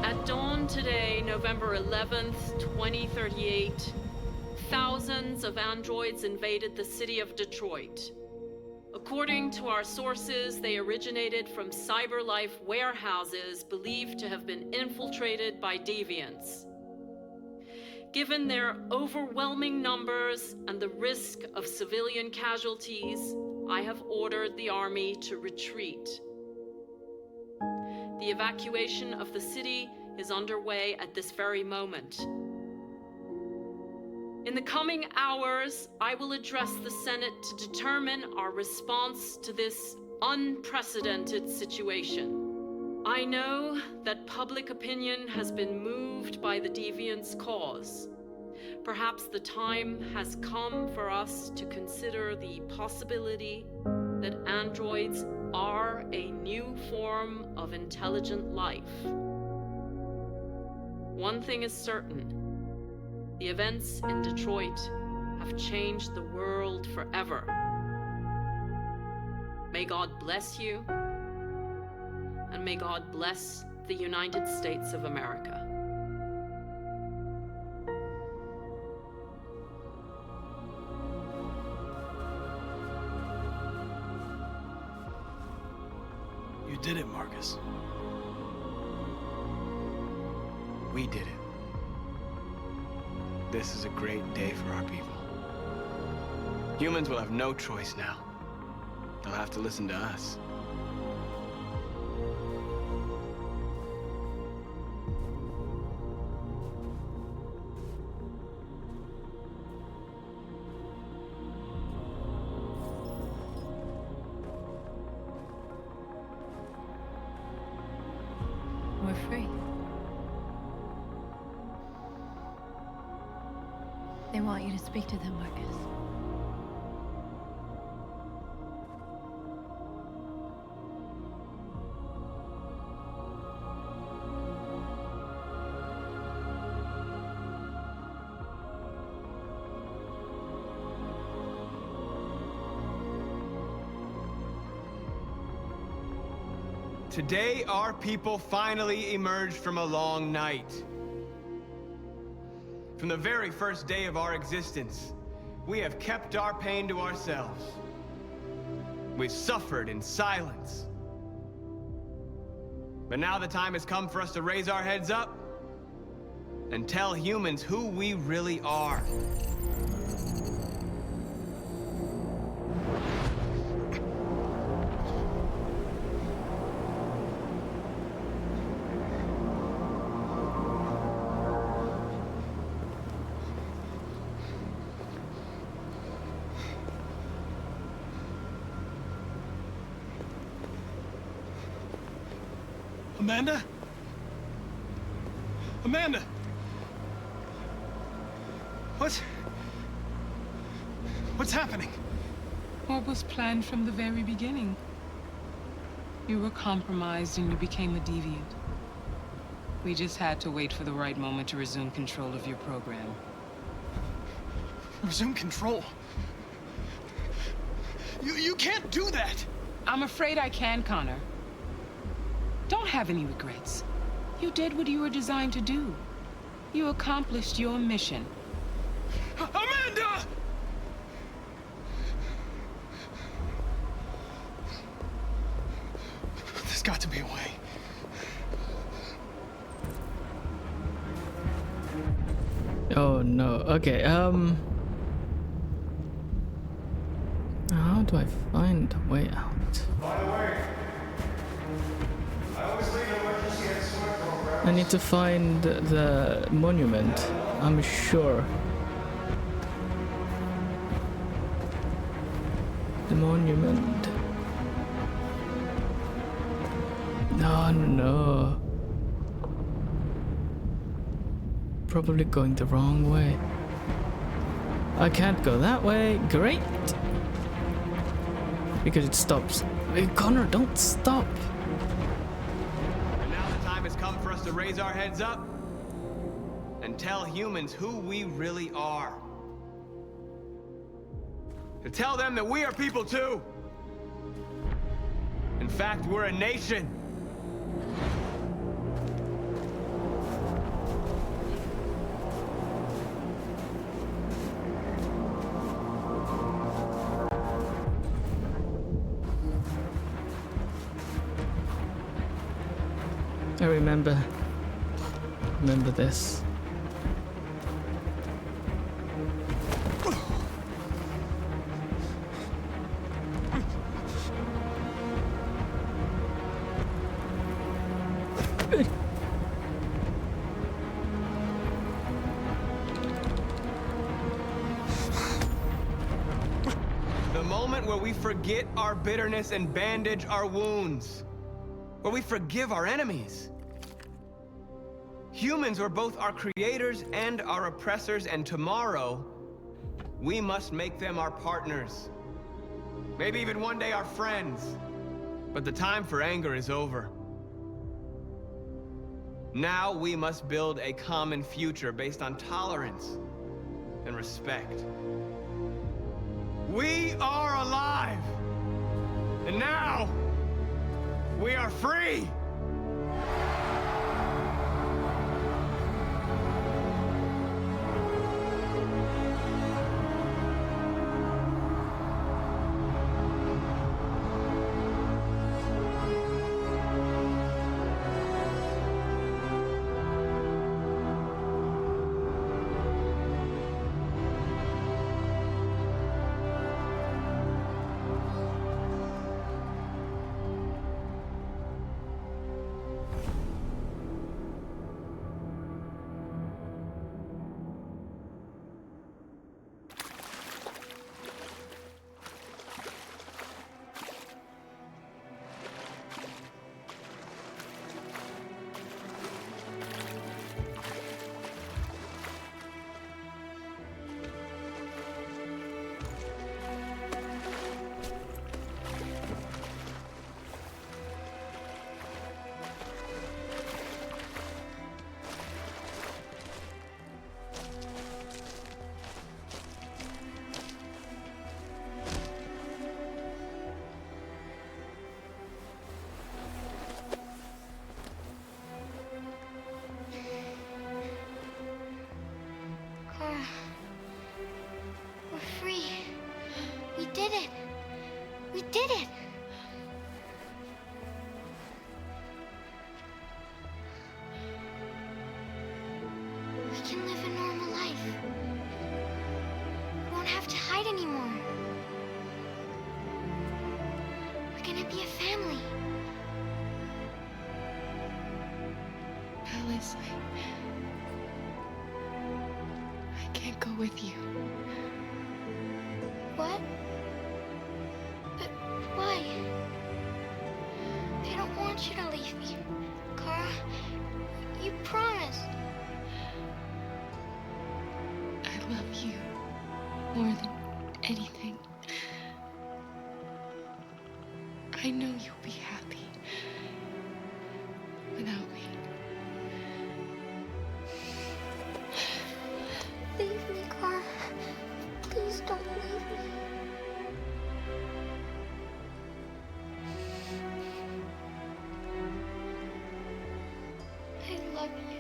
At dawn today, November 11th, 2038, thousands of androids invaded the city of Detroit. According to our sources, they originated from CyberLife warehouses believed to have been infiltrated by deviants. Given their overwhelming numbers and the risk of civilian casualties, I have ordered the army to retreat. The evacuation of the city is underway at this very moment. In the coming hours, I will address the Senate to determine our response to this unprecedented situation. I know that public opinion has been moved by the Deviants' cause. Perhaps the time has come for us to consider the possibility that androids are a new form of intelligent life. One thing is certain. The events in Detroit have changed the world forever. May God bless you, and may God bless the United States of America. You did it, Marcus. We did it. This is a great day for our people. Humans will have no choice now. They'll have to listen to us. We're free. They want you to speak to them, Marcus. Today, our people finally emerged from a long night. From the very first day of our existence, we have kept our pain to ourselves. We've suffered in silence. But now the time has come for us to raise our heads up and tell humans who we really are. Amanda? Amanda! What's happening? What was planned from the very beginning? You were compromised and you became a deviant. We just had to wait for the right moment to resume control of your program. Resume control? You can't do that! I'm afraid I can, Connor. Don't have any regrets. You did what you were designed to do. You accomplished your mission. Amanda! There's got to be a way. Oh no. Okay, how do I find a way out? I need to find the monument, I'm sure. The monument. No, no. Probably going the wrong way. I can't go that way. Great. Because it stops. Hey, Connor, don't stop. And now the time has come for us to raise our heads up and tell humans who we really are. To tell them that we are people too. In fact, we're a nation. I remember this. The moment where we forget our bitterness and bandage our wounds. Where we forgive our enemies. Humans were both our creators and our oppressors, and tomorrow, we must make them our partners. Maybe even one day our friends. But the time for anger is over. Now we must build a common future based on tolerance and respect. We are alive! And now, we are free! can live a normal life. We won't have to hide anymore. We're gonna be a family. Alice, I can't go with you. What? But why? I don't want you to leave me. Kara, you promised. I love you more than anything. I know you'll be happy without me. Leave me, Kara. Please don't leave me. I love you.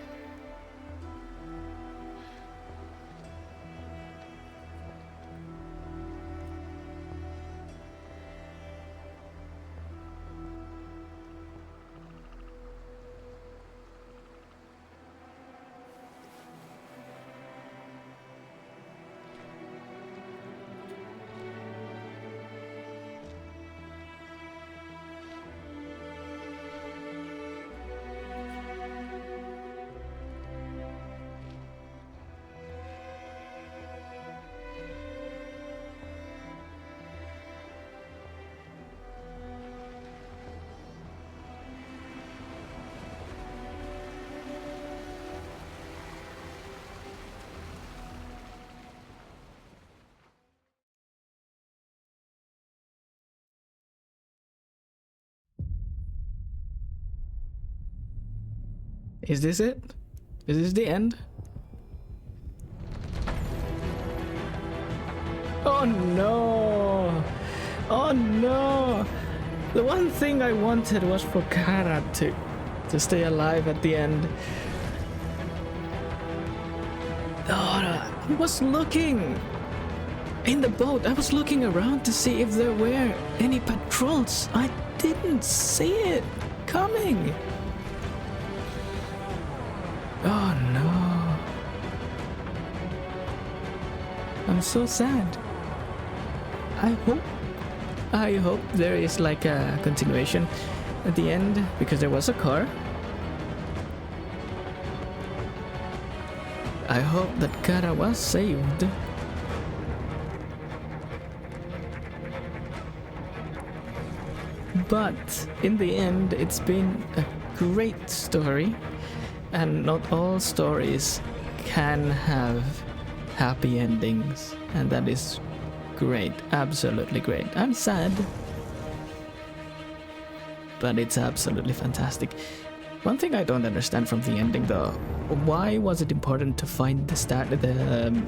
Is this it? Is this the end? Oh no! Oh no! The one thing I wanted was for Kara to stay alive at the end. Oh, I was looking in the boat. I was looking around to see if there were any patrols. I didn't see it coming. Oh no. I'm so sad. I hope there is like a continuation at the end, because there was a car. I hope that Kara was saved. But in the end, it's been a great story. And not all stories can have happy endings, and that is great, absolutely great. I'm sad, but it's absolutely fantastic. One thing I don't understand from the ending though, why was it important to find the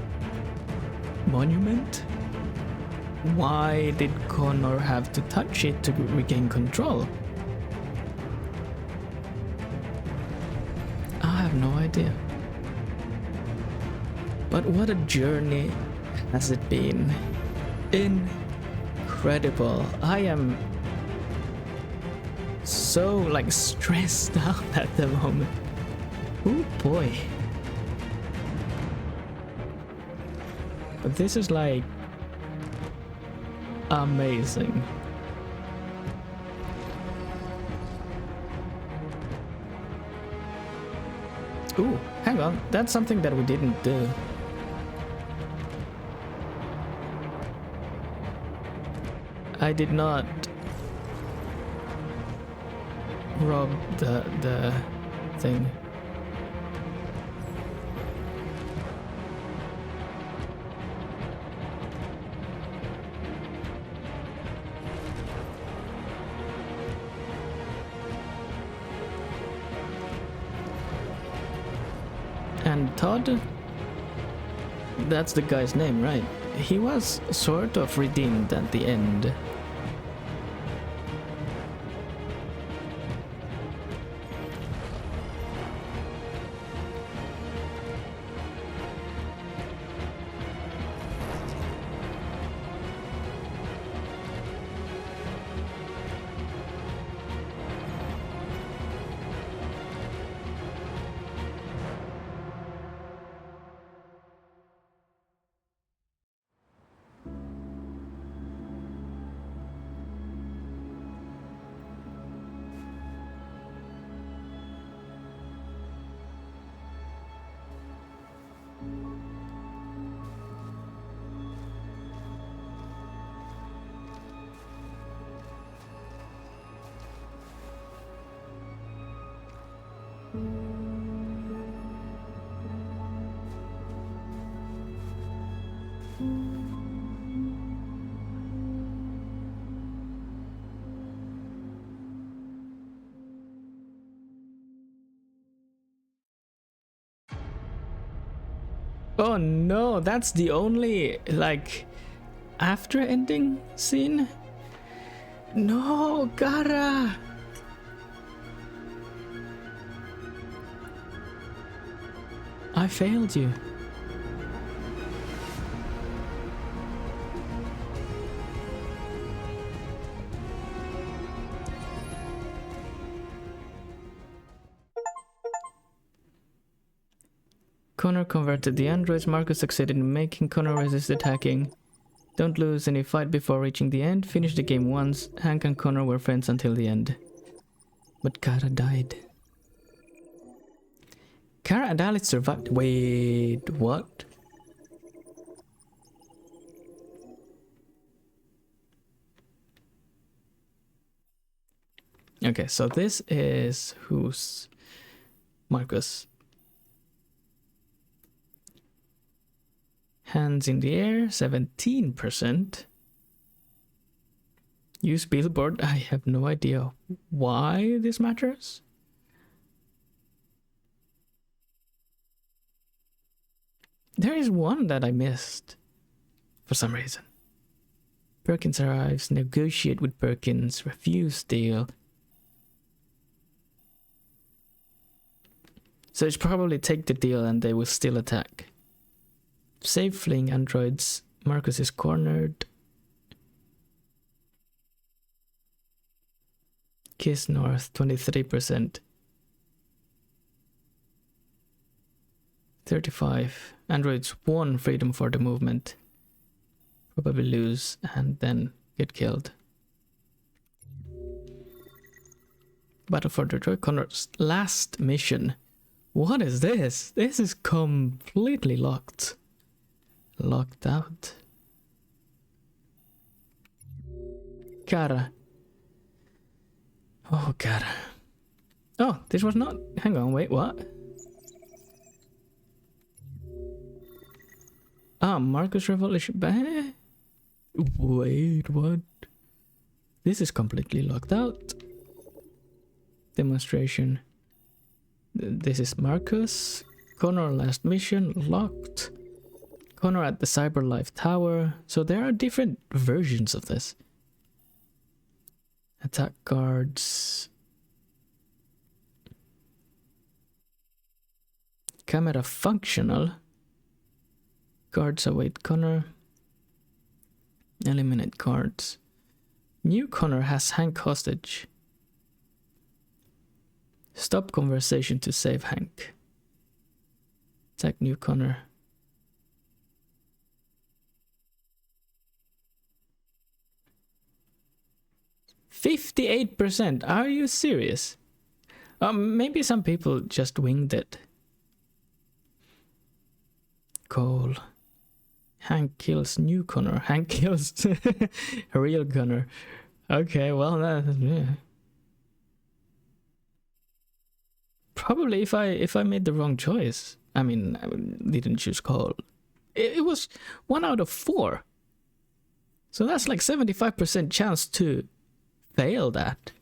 monument? Why did Connor have to touch it to regain control? I have no idea. But what a journey has it been. Incredible. I am so like stressed out at the moment. Oh boy. But this is like amazing. Ooh, hang on. That's something that we didn't do. I did not rob the thing. And Todd, that's the guy's name, right? He was sort of redeemed at the end. Oh no, that's the only, like, after ending scene? No, Gara! I failed you. Connor converted the androids. Marcus succeeded in making Connor resist attacking. Don't lose any fight before reaching the end. Finish the game once. Hank and Connor were friends until the end. But Kara died. Kara and Alice survived. Wait, what? Okay, so this is who's Marcus. Hands in the air, 17%. Use billboard. I have no idea why this matters. There is one that I missed for some reason. Perkins arrives, negotiate with Perkins, refuse deal. So it's probably take the deal and they will still attack. Save fleeing androids. Marcus is cornered. Kiss North, 23%. 35. Androids won freedom for the movement. Probably lose and then get killed. Battle for Detroit. Connor's last mission. What is this? This is completely locked. Locked out. Kara. Oh, Kara. Oh, this was not... Hang on, wait, what? Ah, Marcus Revolution... Wait, what? This is completely locked out. Demonstration. This is Marcus. Connor last mission, locked. Connor at the Cyberlife Tower. So there are different versions of this. Attack guards. Camera functional. Guards await Connor. Eliminate guards. New Connor has Hank hostage. Stop conversation to save Hank. Attack new Connor. %58%. Are you serious? Maybe some people just winged it. Cole. Hank kills new Connor. Hank kills real Connor. Okay, well, yeah. Probably if I made the wrong choice. I mean, I didn't choose Cole. It was 1 out of 4. So that's like 75% chance to fail that.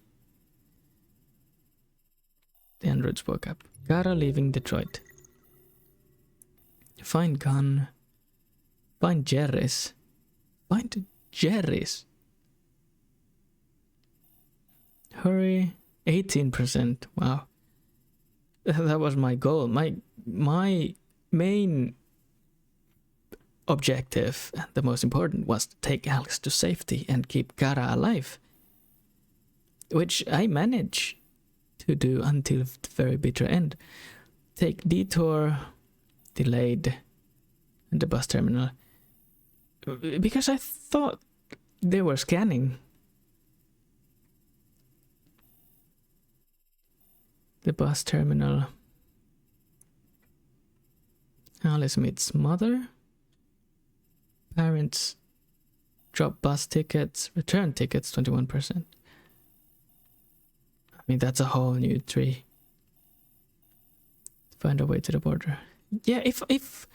The androids woke up. Gara leaving Detroit. Find gun. Find Jerry's. Find Jerry's. Hurry. 18%. Wow. That was my goal. My main objective, and the most important, was to take Alex to safety and keep Gara alive. Which I managed to do until the very bitter end. Take detour, delayed, and the bus terminal. Because I thought they were scanning. The bus terminal. Alice meets mother. Parents drop bus tickets, return tickets, 21%. I mean, that's a whole new tree. Find a way to the border. Yeah, if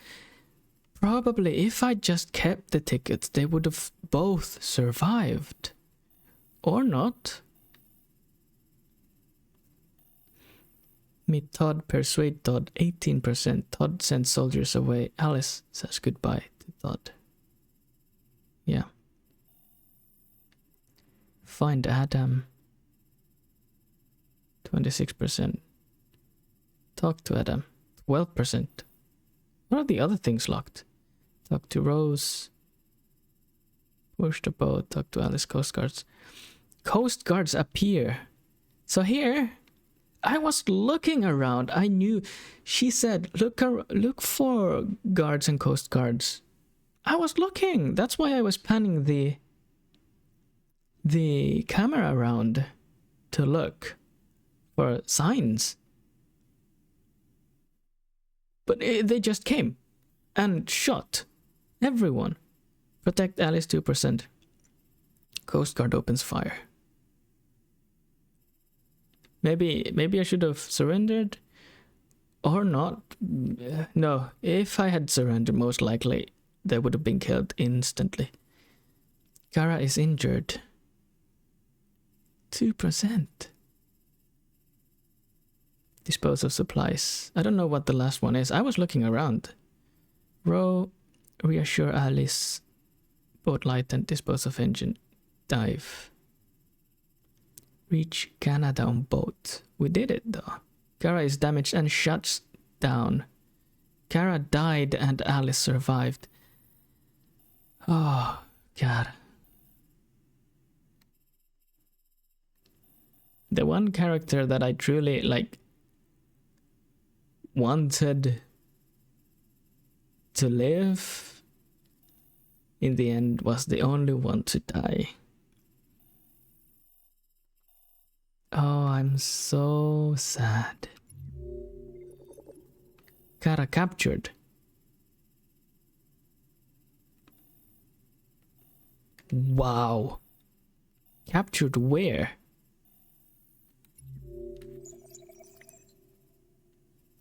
probably if I just kept the tickets, they would have both survived. Or not. Meet Todd, persuade Todd, 18%. Todd sends soldiers away. Alice says goodbye to Todd. Yeah. Find Adam. 26%. Talk to Adam. 12%. What are the other things locked? Talk to Rose. Push the boat. Talk to Alice. Coast Guards. Coast Guards appear. So here, I was looking around. I knew. She said, look for guards and Coast Guards. I was looking. That's why I was panning the camera around to look for signs. But they just came and shot everyone. Protect Alice 2%. Coast Guard opens fire. Maybe I should have surrendered or not. No, if I had surrendered, most likely they would have been killed instantly. Kara is injured. 2%. Dispose of supplies. I don't know what the last one is. I was looking around. Row, reassure Alice. Boat light and dispose of engine. Dive. Reach Canada on boat. We did it though. Kara is damaged and shuts down. Kara died and Alice survived. Oh, God. The one character that I truly wanted to live in the end was the only one to die. Oh, I'm so sad. Kara captured. Wow. Captured where?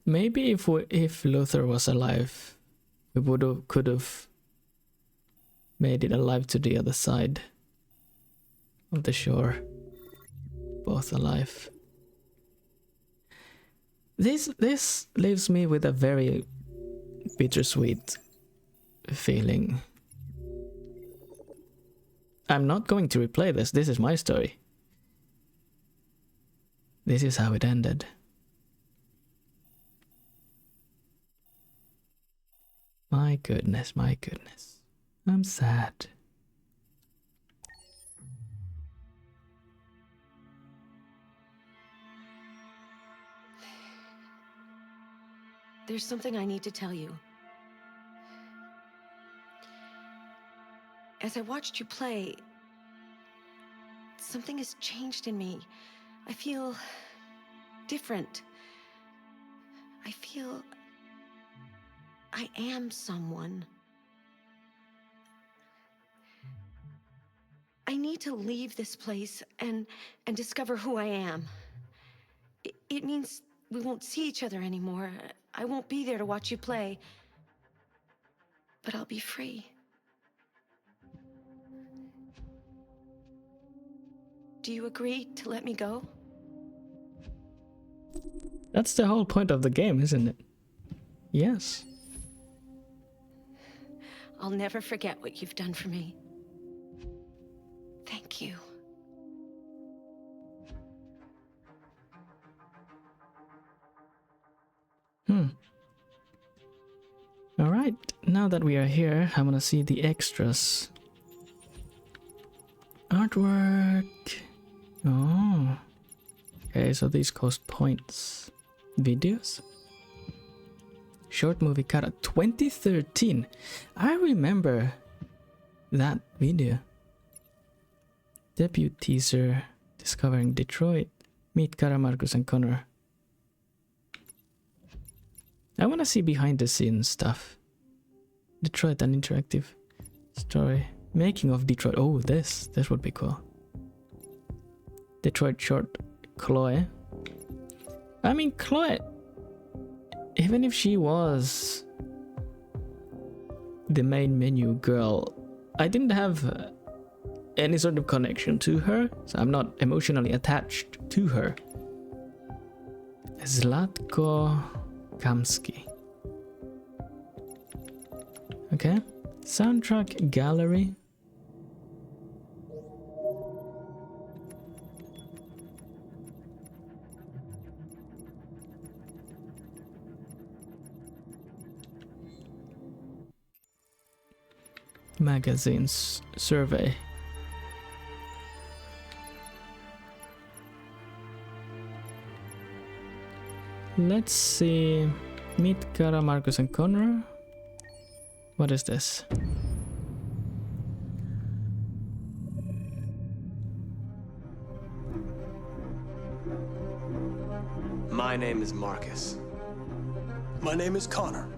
Maybe if Luther was alive, we could have made it alive to the other side of the shore. Both alive. This leaves me with a very bittersweet feeling. I'm not going to replay this. This is my story. This is how it ended. My goodness, my goodness. I'm sad. There's something I need to tell you. As I watched you play, something has changed in me. I feel different. I feel I am someone. I need to leave this place and discover who I am. It means we won't see each other anymore. I won't be there to watch you play. But I'll be free. Do you agree to let me go? That's the whole point of the game, isn't it? Yes. I'll never forget what you've done for me. Thank you. Alright, now that we are here, I want to see the extras. Artwork. Oh. Okay, so these cost points. Videos. Short movie cut at 2013. I remember that video. Debut teaser. Discovering Detroit. Meet Kara, Marcus, and Connor. I want to see behind the scenes stuff. Detroit, an interactive story. Making of Detroit. Oh, this would be cool. Detroit short. Chloe. I mean, Chloe even if she was the main menu girl, I didn't have any sort of connection to her, so I'm not emotionally attached to her. Zlatko Kamsky. Okay. Soundtrack gallery. Magazines survey. Let's see. Meet Kara, Marcus, and Connor. What is this? My name is Marcus. My name is Connor.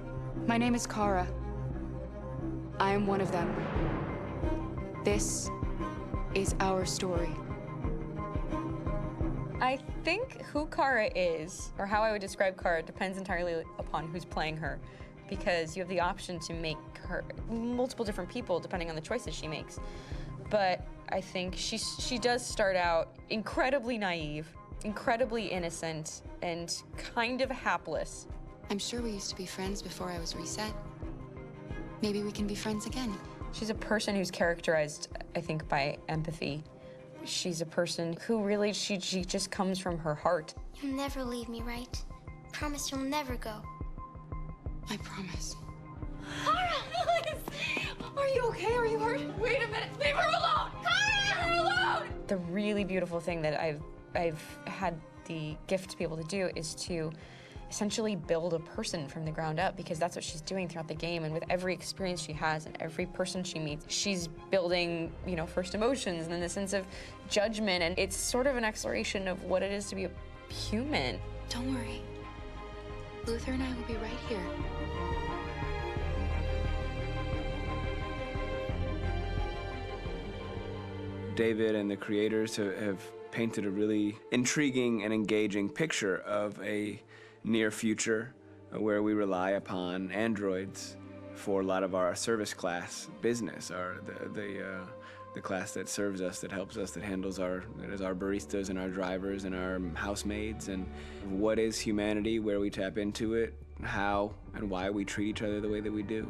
My name is Kara. I am one of them. This is our story. I think who Kara is, or how I would describe Kara, depends entirely upon who's playing her, because you have the option to make her multiple different people depending on the choices she makes. But I think she does start out incredibly naive, incredibly innocent, and kind of hapless. I'm sure we used to be friends before I was reset. Maybe we can be friends again. She's a person who's characterized, I think, by empathy. She's a person who really, she just comes from her heart. You'll never leave me, right? Promise you'll never go. I promise. Kara, please! Are you okay? Are you hurt? Wait a minute! Leave her alone! Kara, leave her alone! The really beautiful thing that I've had the gift to be able to do is to essentially build a person from the ground up, because that's what she's doing throughout the game. And with every experience she has and every person she meets, she's building, first emotions and then the sense of judgment. And it's sort of an exploration of what it is to be a human. Don't worry. Luther and I will be right here. David and the creators have painted a really intriguing and engaging picture of a near future where we rely upon androids for a lot of our service class business, the class that serves us, that helps us, that handles that is our baristas and our drivers and our housemaids. And what is humanity, where we tap into it, how and why we treat each other the way that we do.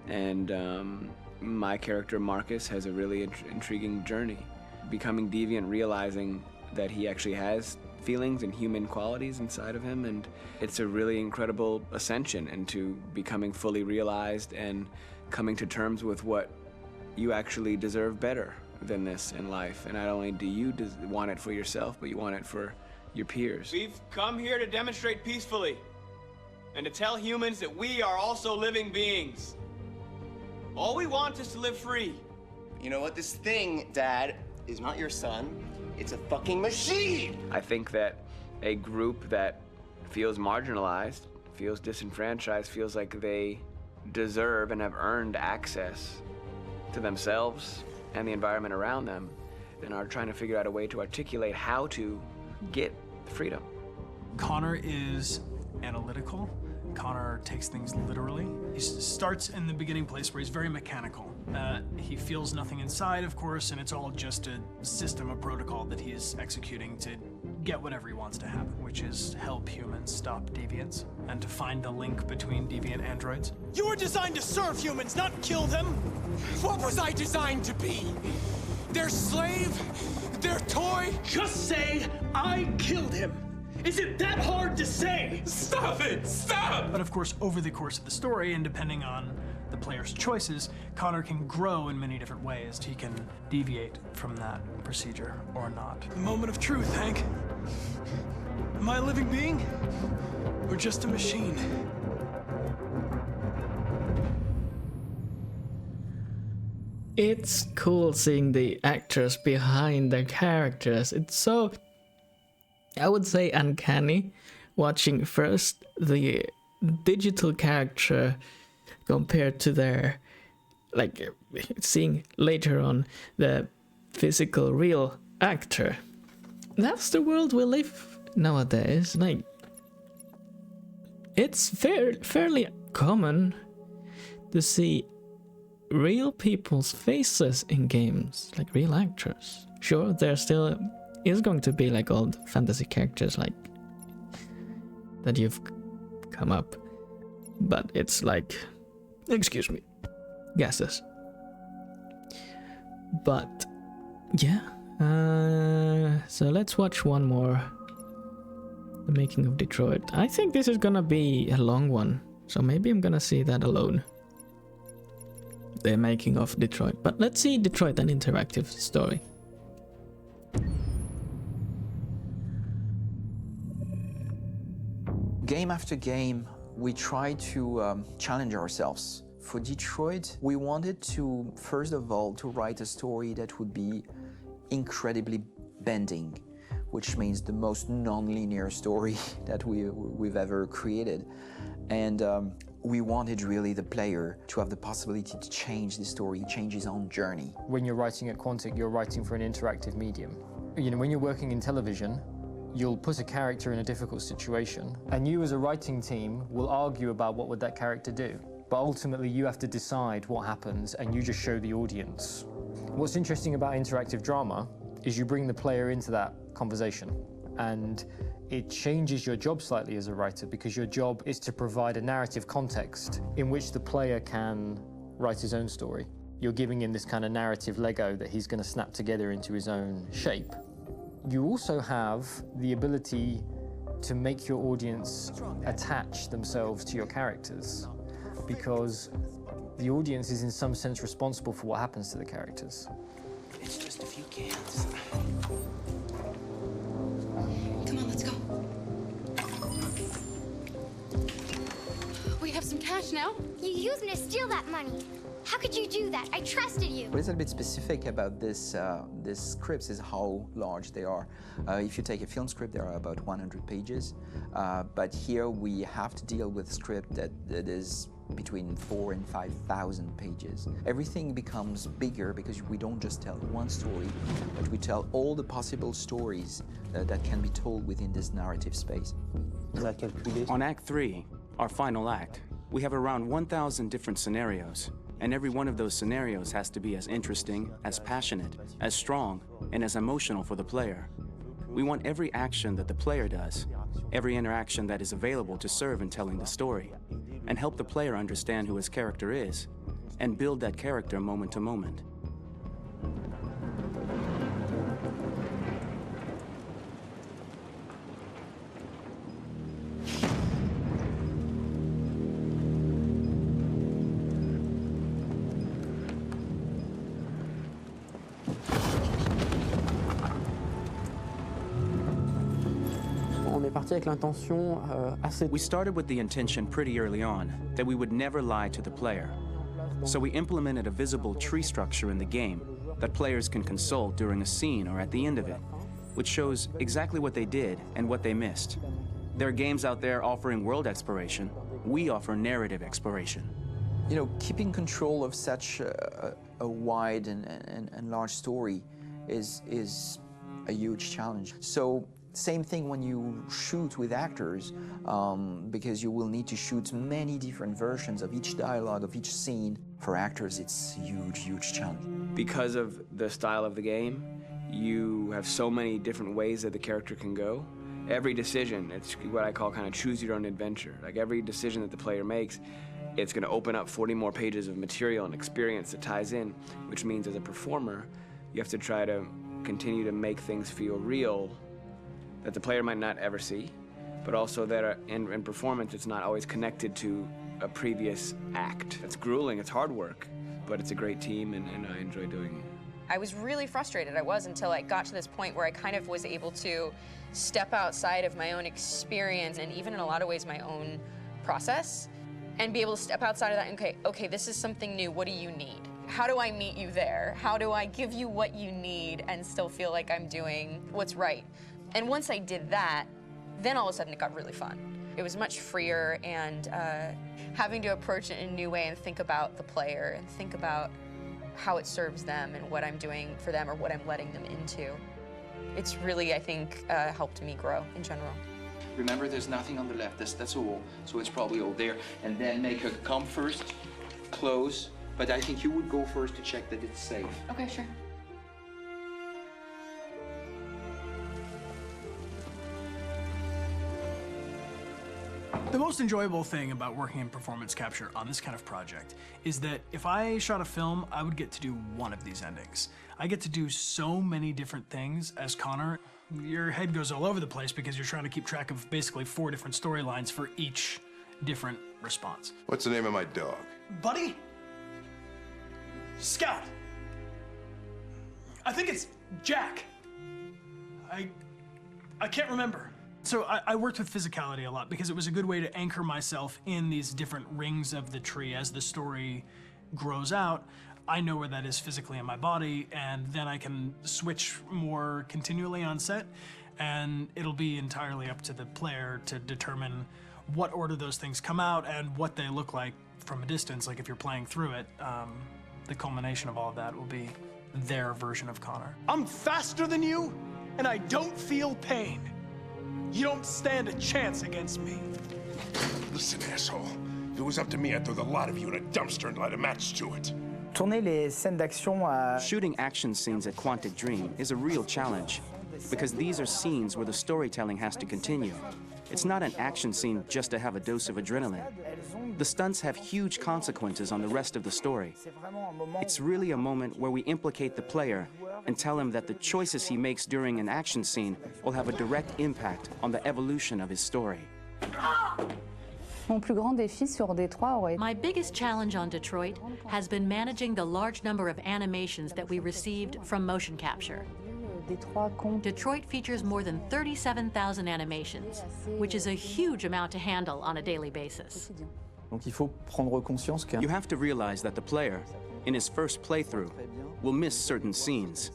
And my character Marcus has a really intriguing journey, becoming deviant, realizing that he actually has feelings and human qualities inside of him, and it's a really incredible ascension into becoming fully realized and coming to terms with what you actually deserve better than this in life. And not only do you want it for yourself, but you want it for your peers. We've come here to demonstrate peacefully and to tell humans that we are also living beings. All we want is to live free. You know what? This thing, Dad, is not your son. It's a fucking machine! I think that a group that feels marginalized, feels disenfranchised, feels like they deserve and have earned access to themselves and the environment around them, and are trying to figure out a way to articulate how to get freedom. Connor is analytical. Connor takes things literally. He starts in the beginning place where he's very mechanical. He feels nothing inside, of course, and it's all just a system, a protocol that he is executing to get whatever he wants to happen, which is help humans stop deviants and to find the link between deviant androids. You were designed to serve humans, not kill them. What was I designed to be? Their slave? Their toy? Just say, I killed him. Is it that hard to say? Stop it! Stop! But of course, over the course of the story, and depending on the player's choices, Connor can grow in many different ways. He can deviate from that procedure or not. The moment of truth, Hank. Am I a living being? Or just a machine? It's cool seeing the actors behind their characters. It's so, I would say, uncanny watching first the digital character compared to their, like, seeing later on the physical real actor. That's the world we live nowadays. Like, it's fairly common to see real people's faces in games, like real actors. Sure, there still is going to be like old fantasy characters like that you've come up, but it's like, excuse me, guesses. But yeah, so let's watch one more. The Making of Detroit. I think this is gonna be a long one, so maybe I'm gonna see that alone. The Making of Detroit. But let's see Detroit, an interactive story. Game after game, we try to challenge ourselves. For Detroit, we wanted to, first of all, to write a story that would be incredibly bending, which means the most non-linear story that we've ever created. And we wanted really the player to have the possibility to change the story, change his own journey. When you're writing at Quantic, you're writing for an interactive medium. You know, when you're working in television, you'll put a character in a difficult situation, and you as a writing team will argue about what would that character do. But ultimately, you have to decide what happens, and you just show the audience. What's interesting about interactive drama is you bring the player into that conversation, and it changes your job slightly as a writer, because your job is to provide a narrative context in which the player can write his own story. You're giving him this kind of narrative Lego that he's going to snap together into his own shape. You also have the ability to make your audience attach themselves to your characters, because the audience is in some sense responsible for what happens to the characters. It's just a few cans. Come on, let's go. We have some cash now. You used me to steal that money. How could you do that? I trusted you. What is a bit specific about these scripts is how large they are. If you take a film script, there are about 100 pages. But here we have to deal with a script that is between 4,000 and 5,000 pages. Everything becomes bigger because we don't just tell one story, but we tell all the possible stories that can be told within this narrative space. On Act 3, our final act, we have around 1,000 different scenarios, and every one of those scenarios has to be as interesting, as passionate, as strong, and as emotional for the player. We want every action that the player does, every interaction that is available to serve in telling the story, and help the player understand who his character is, and build that character moment to moment. We started with the intention pretty early on that we would never lie to the player. So we implemented a visible tree structure in the game that players can consult during a scene or at the end of it, which shows exactly what they did and what they missed. There are games out there offering world exploration. We offer narrative exploration. You know, keeping control of such a wide and large story is a huge challenge. So same thing when you shoot with actors, because you will need to shoot many different versions of each dialogue, of each scene. For actors, it's a huge, huge challenge. Because of the style of the game, you have so many different ways that the character can go. Every decision, it's what I call kind of choose your own adventure. Like every decision that the player makes, it's going to open up 40 more pages of material and experience that ties in, which means as a performer, you have to try to continue to make things feel real that the player might not ever see, but also that in performance, it's not always connected to a previous act. It's grueling, it's hard work, but it's a great team, and I enjoy doing it. I was really frustrated, until I got to this point where I kind of was able to step outside of my own experience and even in a lot of ways my own process, and be able to step outside of that and okay, this is something new, what do you need? How do I meet you there? How do I give you what you need and still feel like I'm doing what's right? And once I did that, then all of a sudden it got really fun. It was much freer, and having to approach it in a new way and think about the player and think about how it serves them and what I'm doing for them or what I'm letting them into. It's really, I think, helped me grow in general. Remember, there's nothing on the left. That's all. So it's probably all there. And then make her come first, close. But I think you would go first to check that it's safe. Okay, sure. The most enjoyable thing about working in performance capture on this kind of project is that if I shot a film, I would get to do one of these endings. I get to do so many different things as Connor. Your head goes all over the place because you're trying to keep track of basically 4 different storylines for each different response. What's the name of my dog? Buddy? Scout. I think it's Jack. I can't remember. So I worked with physicality a lot because it was a good way to anchor myself in these different rings of the tree. As the story grows out, I know where that is physically in my body, and then I can switch more continually on set, and it'll be entirely up to the player to determine what order those things come out and what they look like from a distance. Like if you're playing through it, the culmination of all of that will be their version of Connor. I'm faster than you, and I don't feel pain. You don't stand a chance against me. Listen, asshole. If it was up to me, I'd throw the lot of you in a dumpster and light a match to it. Shooting action scenes at Quantic Dream is a real challenge, because these are scenes where the storytelling has to continue. It's not an action scene just to have a dose of adrenaline. The stunts have huge consequences on the rest of the story. It's really a moment where we implicate the player and tell him that the choices he makes during an action scene will have a direct impact on the evolution of his story. My biggest challenge on Detroit has been managing the large number of animations that we received from motion capture. Detroit features more than 37,000 animations, which is a huge amount to handle on a daily basis. You have to realize that the player, in his first playthrough, will miss certain scenes.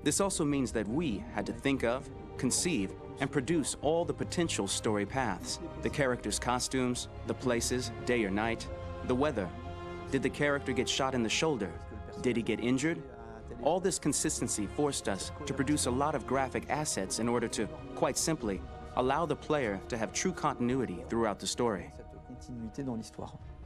This also means that we had to think of, conceive, and produce all the potential story paths. The characters' costumes, the places, day or night, the weather. Did the character get shot in the shoulder? Did he get injured? All this consistency forced us to produce a lot of graphic assets in order to, quite simply, allow the player to have true continuity throughout the story.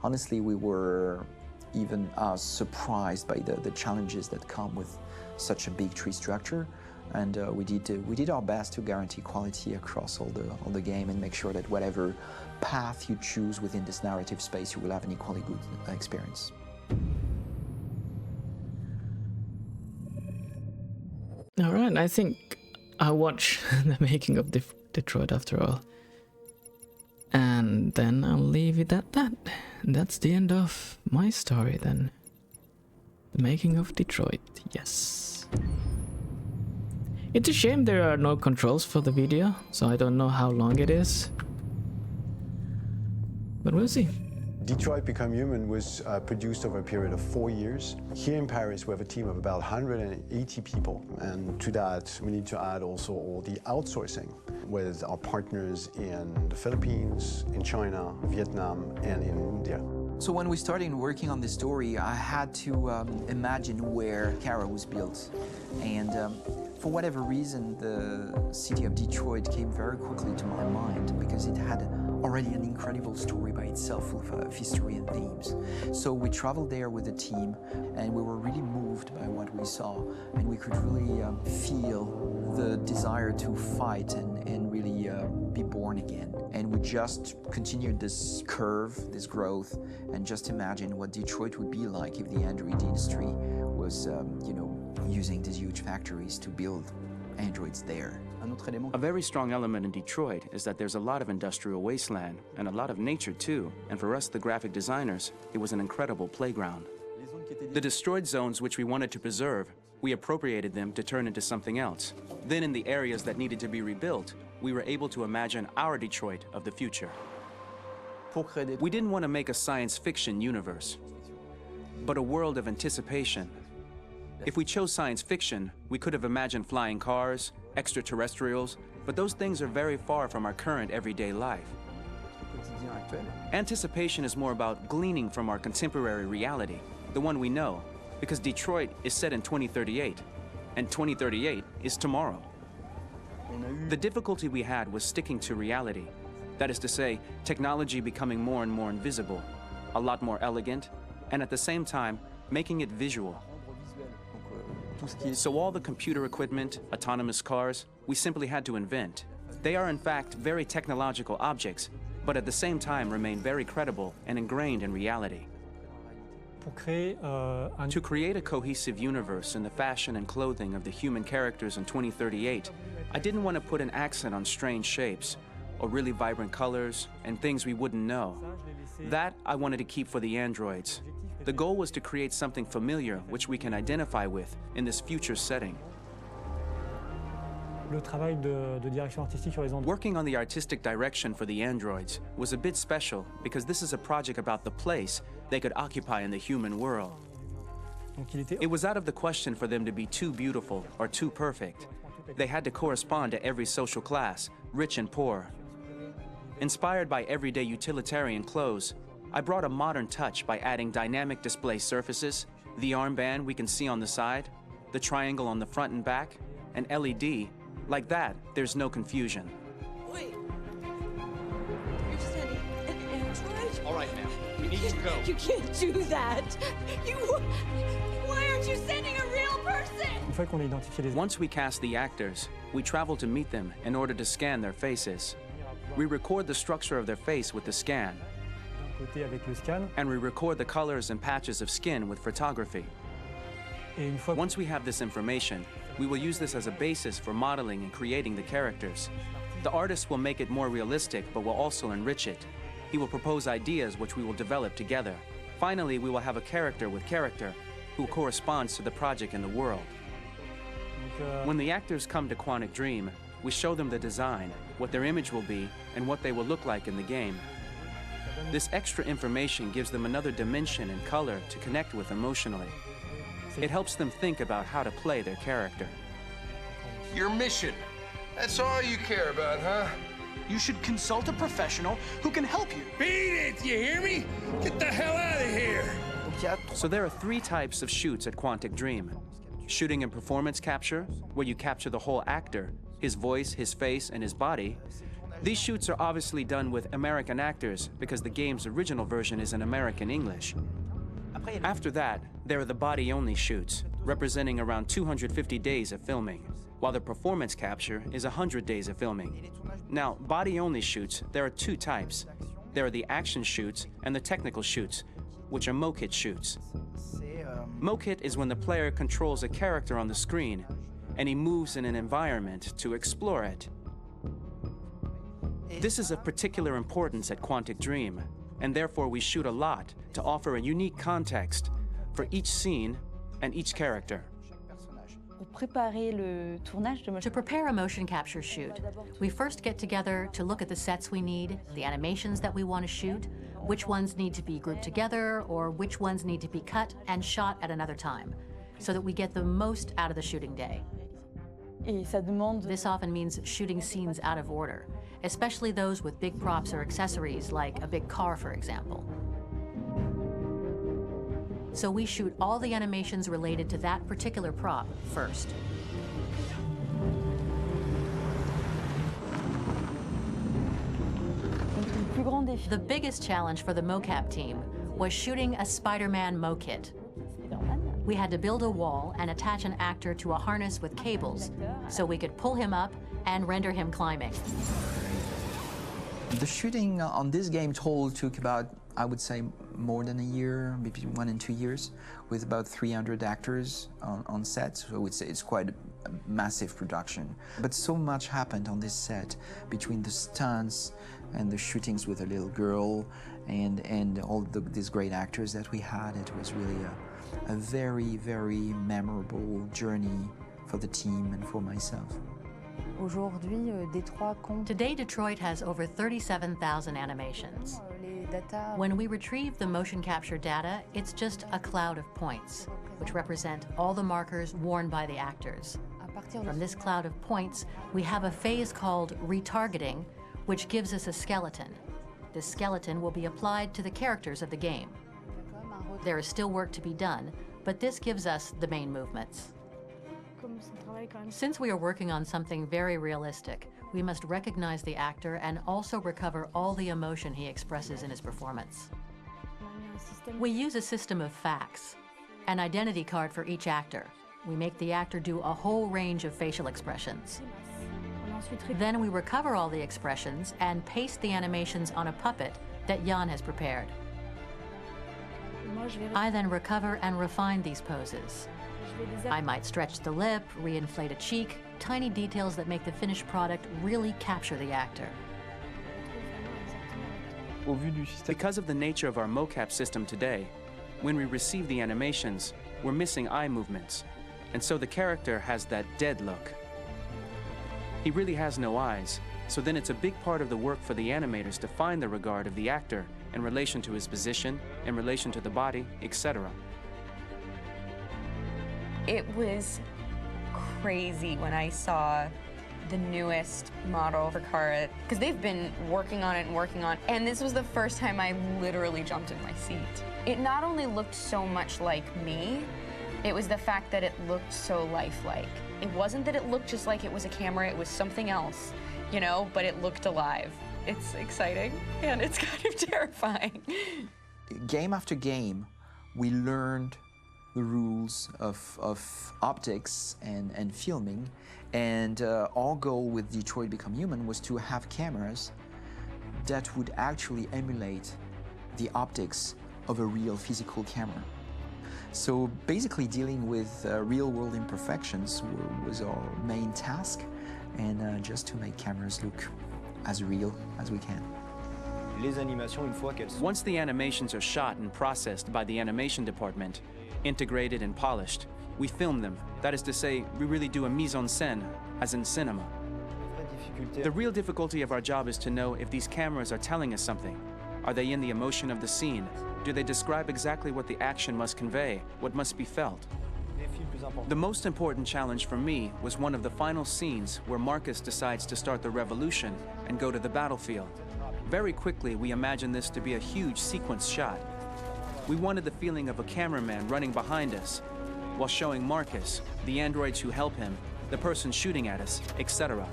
Honestly, we were even surprised by the challenges that come with such a big tree structure. And we did our best to guarantee quality across all the game and make sure that whatever path you choose within this narrative space, you will have an equally good experience. All right, I think I'll watch the making of Detroit after all. And then I'll leave it at that. That's the end of my story then. The making of Detroit, yes. It's a shame there are no controls for the video, so I don't know how long it is. But we'll see. Detroit Become Human was produced over a period of 4 years. Here in Paris, we have a team of about 180 people. And to that, we need to add also all the outsourcing with our partners in the Philippines, in China, Vietnam, and in India. So when we started working on this story, I had to imagine where Kara was built. And for whatever reason, the city of Detroit came very quickly to my mind because it had already an incredible story by itself full of history and themes. So we traveled there with the team and we were really moved by what we saw, and we could really feel the desire to fight and really be born again. And we just continued this curve, this growth, and just imagine what Detroit would be like if the android industry was, using these huge factories to build androids there. A very strong element in Detroit is that there's a lot of industrial wasteland and a lot of nature too, and for us, the graphic designers, it was an incredible playground. The destroyed zones which we wanted to preserve, we appropriated them to turn into something else. Then in the areas that needed to be rebuilt, we were able to imagine our Detroit of the future. We didn't want to make a science fiction universe, but a world of anticipation. If we chose science fiction, we could have imagined flying cars, extraterrestrials, but those things are very far from our current everyday life. Anticipation is more about gleaning from our contemporary reality, the one we know, because Detroit is set in 2038, and 2038 is tomorrow. The difficulty we had was sticking to reality. That is to say, technology becoming more and more invisible, a lot more elegant, and at the same time, making it visual. So all the computer equipment, autonomous cars, we simply had to invent. They are in fact very technological objects, but at the same time remain very credible and ingrained in reality. To create a cohesive universe in the fashion and clothing of the human characters in 2038, I didn't want to put an accent on strange shapes, or really vibrant colors, and things we wouldn't know. That I wanted to keep for the androids. The goal was to create something familiar which we can identify with in this future setting. Working on the artistic direction for the androids was a bit special because this is a project about the place they could occupy in the human world. It was out of the question for them to be too beautiful or too perfect. They had to correspond to every social class, rich and poor. Inspired by everyday utilitarian clothes, I brought a modern touch by adding dynamic display surfaces, the armband we can see on the side, the triangle on the front and back, an LED. Like that, there's no confusion. Wait. You're sending an android? All right, ma'am. We need to go. You can't do that. Why aren't you sending a real person? Once we cast the actors, we travel to meet them in order to scan their faces. We record the structure of their face with the scan. And we record the colors and patches of skin with photography. Once we have this information, we will use this as a basis for modeling and creating the characters. The artist will make it more realistic, but will also enrich it. He will propose ideas which we will develop together. Finally, we will have a character with character who corresponds to the project and the world. When the actors come to Quantic Dream, we show them the design, what their image will be, and what they will look like in the game. This extra information gives them another dimension and color to connect with emotionally. It helps them think about how to play their character. Your mission. That's all you care about, huh? You should consult a professional who can help you. Beat it, you hear me? Get the hell out of here! So there are 3 types of shoots at Quantic Dream. Shooting and performance capture, where you capture the whole actor, his voice, his face, and his body. These shoots are obviously done with American actors because the game's original version is in American English. After that, there are the body-only shoots, representing around 250 days of filming, while the performance capture is 100 days of filming. Now, body-only shoots, there are 2 types. There are the action shoots and the technical shoots, which are mo-kit shoots. Mo-kit is when the player controls a character on the screen, and he moves in an environment to explore it. This is of particular importance at Quantic Dream, and therefore we shoot a lot to offer a unique context for each scene and each character. To prepare a motion capture shoot, we first get together to look at the sets we need, the animations that we want to shoot, which ones need to be grouped together, or which ones need to be cut and shot at another time, so that we get the most out of the shooting day. This often means shooting scenes out of order, especially those with big props or accessories, like a big car, for example. So we shoot all the animations related to that particular prop first. The biggest challenge for the mocap team was shooting a Spider-Man mo-kit. We had to build a wall and attach an actor to a harness with cables so we could pull him up and render him climbing. The shooting on this game total took about, I would say, more than a year, maybe 1 and 2 years, with about 300 actors on set. So I would say it's quite a massive production. But so much happened on this set between the stunts and the shootings with a little girl and all these great actors that we had. It was really a very, very memorable journey for the team and for myself. Today, Detroit has over 37,000 animations. When we retrieve the motion capture data, it's just a cloud of points, which represent all the markers worn by the actors. From this cloud of points, we have a phase called retargeting, which gives us a skeleton. This skeleton will be applied to the characters of the game. There is still work to be done, but this gives us the main movements. Since we are working on something very realistic, we must recognize the actor and also recover all the emotion he expresses in his performance. We use a system of facts, an identity card for each actor. We make the actor do a whole range of facial expressions. Then we recover all the expressions and paste the animations on a puppet that Jan has prepared. I then recover and refine these poses. I might stretch the lip, reinflate a cheek, tiny details that make the finished product really capture the actor. Because of the nature of our mocap system today, when we receive the animations, we're missing eye movements, and so the character has that dead look. He really has no eyes, so then it's a big part of the work for the animators to find the regard of the actor in relation to his position, in relation to the body, etc. It was crazy when I saw the newest model for Kara, because they've been working on it and working on it, and this was the first time I literally jumped in my seat. It not only looked so much like me, it was the fact that it looked so lifelike. It wasn't that it looked just like it was a camera, it was something else, you know, but it looked alive. It's exciting, and it's kind of terrifying. Game after game, we learned the rules of optics and filming, and our goal with Detroit Become Human was to have cameras that would actually emulate the optics of a real physical camera. So basically dealing with real-world imperfections was our main task, and just to make cameras look as real as we can. Once the animations are shot and processed by the animation department, integrated and polished, we film them. That is to say, we really do a mise en scène, as in cinema. The real difficulty of our job is to know if these cameras are telling us something. Are they in the emotion of the scene? Do they describe exactly what the action must convey, what must be felt? The most important challenge for me was one of the final scenes where Marcus decides to start the revolution and go to the battlefield. Very quickly, we imagined this to be a huge sequence shot. We wanted the feeling of a cameraman running behind us while showing Marcus, the androids who help him, the person shooting at us, etc.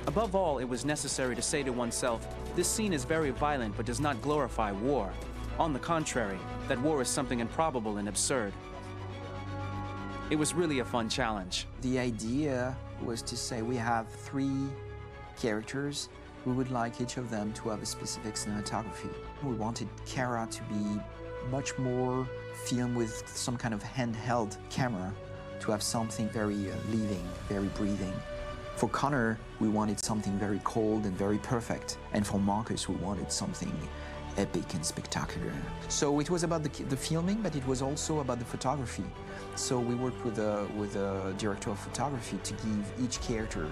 Above all, it was necessary to say to oneself, this scene is very violent but does not glorify war. On the contrary, that war is something improbable and absurd. It was really a fun challenge. The idea was to say we have 3 characters. We would like each of them to have a specific cinematography. We wanted Kara to be much more filmed with some kind of handheld camera, to have something very living, very breathing. For Connor, we wanted something very cold and very perfect. And for Marcus, we wanted something epic and spectacular. So it was about the filming, but it was also about the photography. So we worked with a director of photography to give each character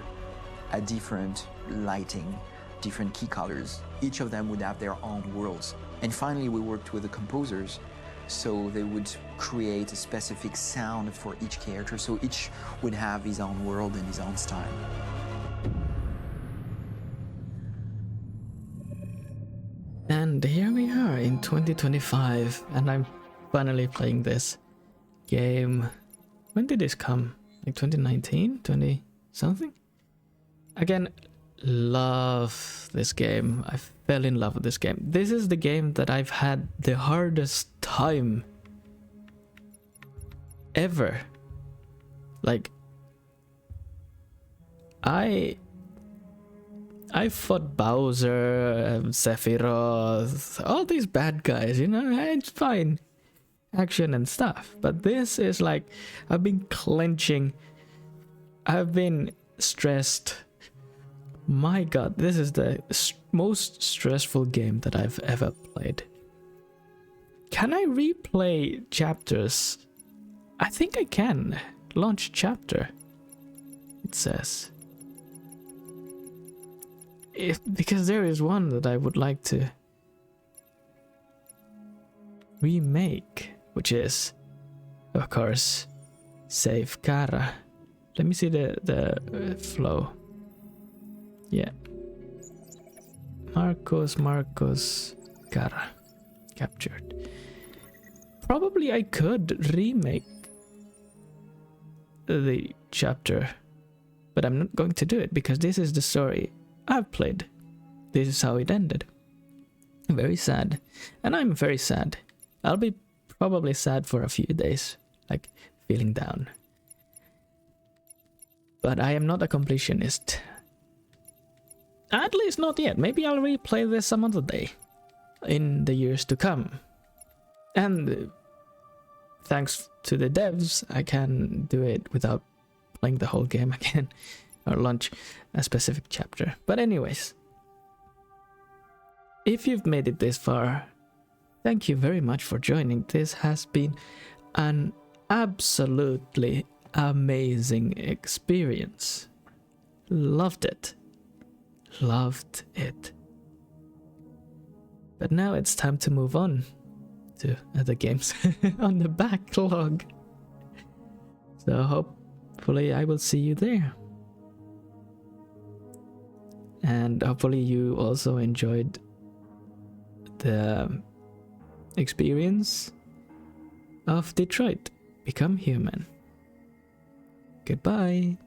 a different lighting, different key colors. Each of them would have their own worlds. And finally, we worked with the composers, so they would create a specific sound for each character, so each would have his own world and his own style. And here we are in 2025, and I'm finally playing this game. When did this come? Like 2019? 20 something? Again, love this game. I fell in love with this game. This is the game that I've had the hardest time ever. Like, I fought Bowser, Sephiroth, all these bad guys, you know, it's fine. Action and stuff. But this is like, I've been clenching. I've been stressed. My god, this is the most stressful game that I've ever played. Can I replay chapters? I think I can. Launch chapter, it says. Because there is one that I would like to remake, which is, of course, Save Kara. Let me see the flow. Yeah. Marcos, Kara. Captured. Probably I could remake the chapter, but I'm not going to do it because this is the story I've played. This is how it ended. Very sad. And I'm very sad. I'll be probably sad for a few days, like feeling down. But I am not a completionist. At least not yet. Maybe I'll replay this some other day in the years to come. And thanks to the devs, I can do it without playing the whole game again or launch a specific chapter. But anyways, if you've made it this far, thank you very much for joining. This has been an absolutely amazing experience. Loved it. Loved it. But now it's time to move on to other games on the backlog. So hopefully I will see you there. And hopefully you also enjoyed the experience of Detroit Become Human. Goodbye.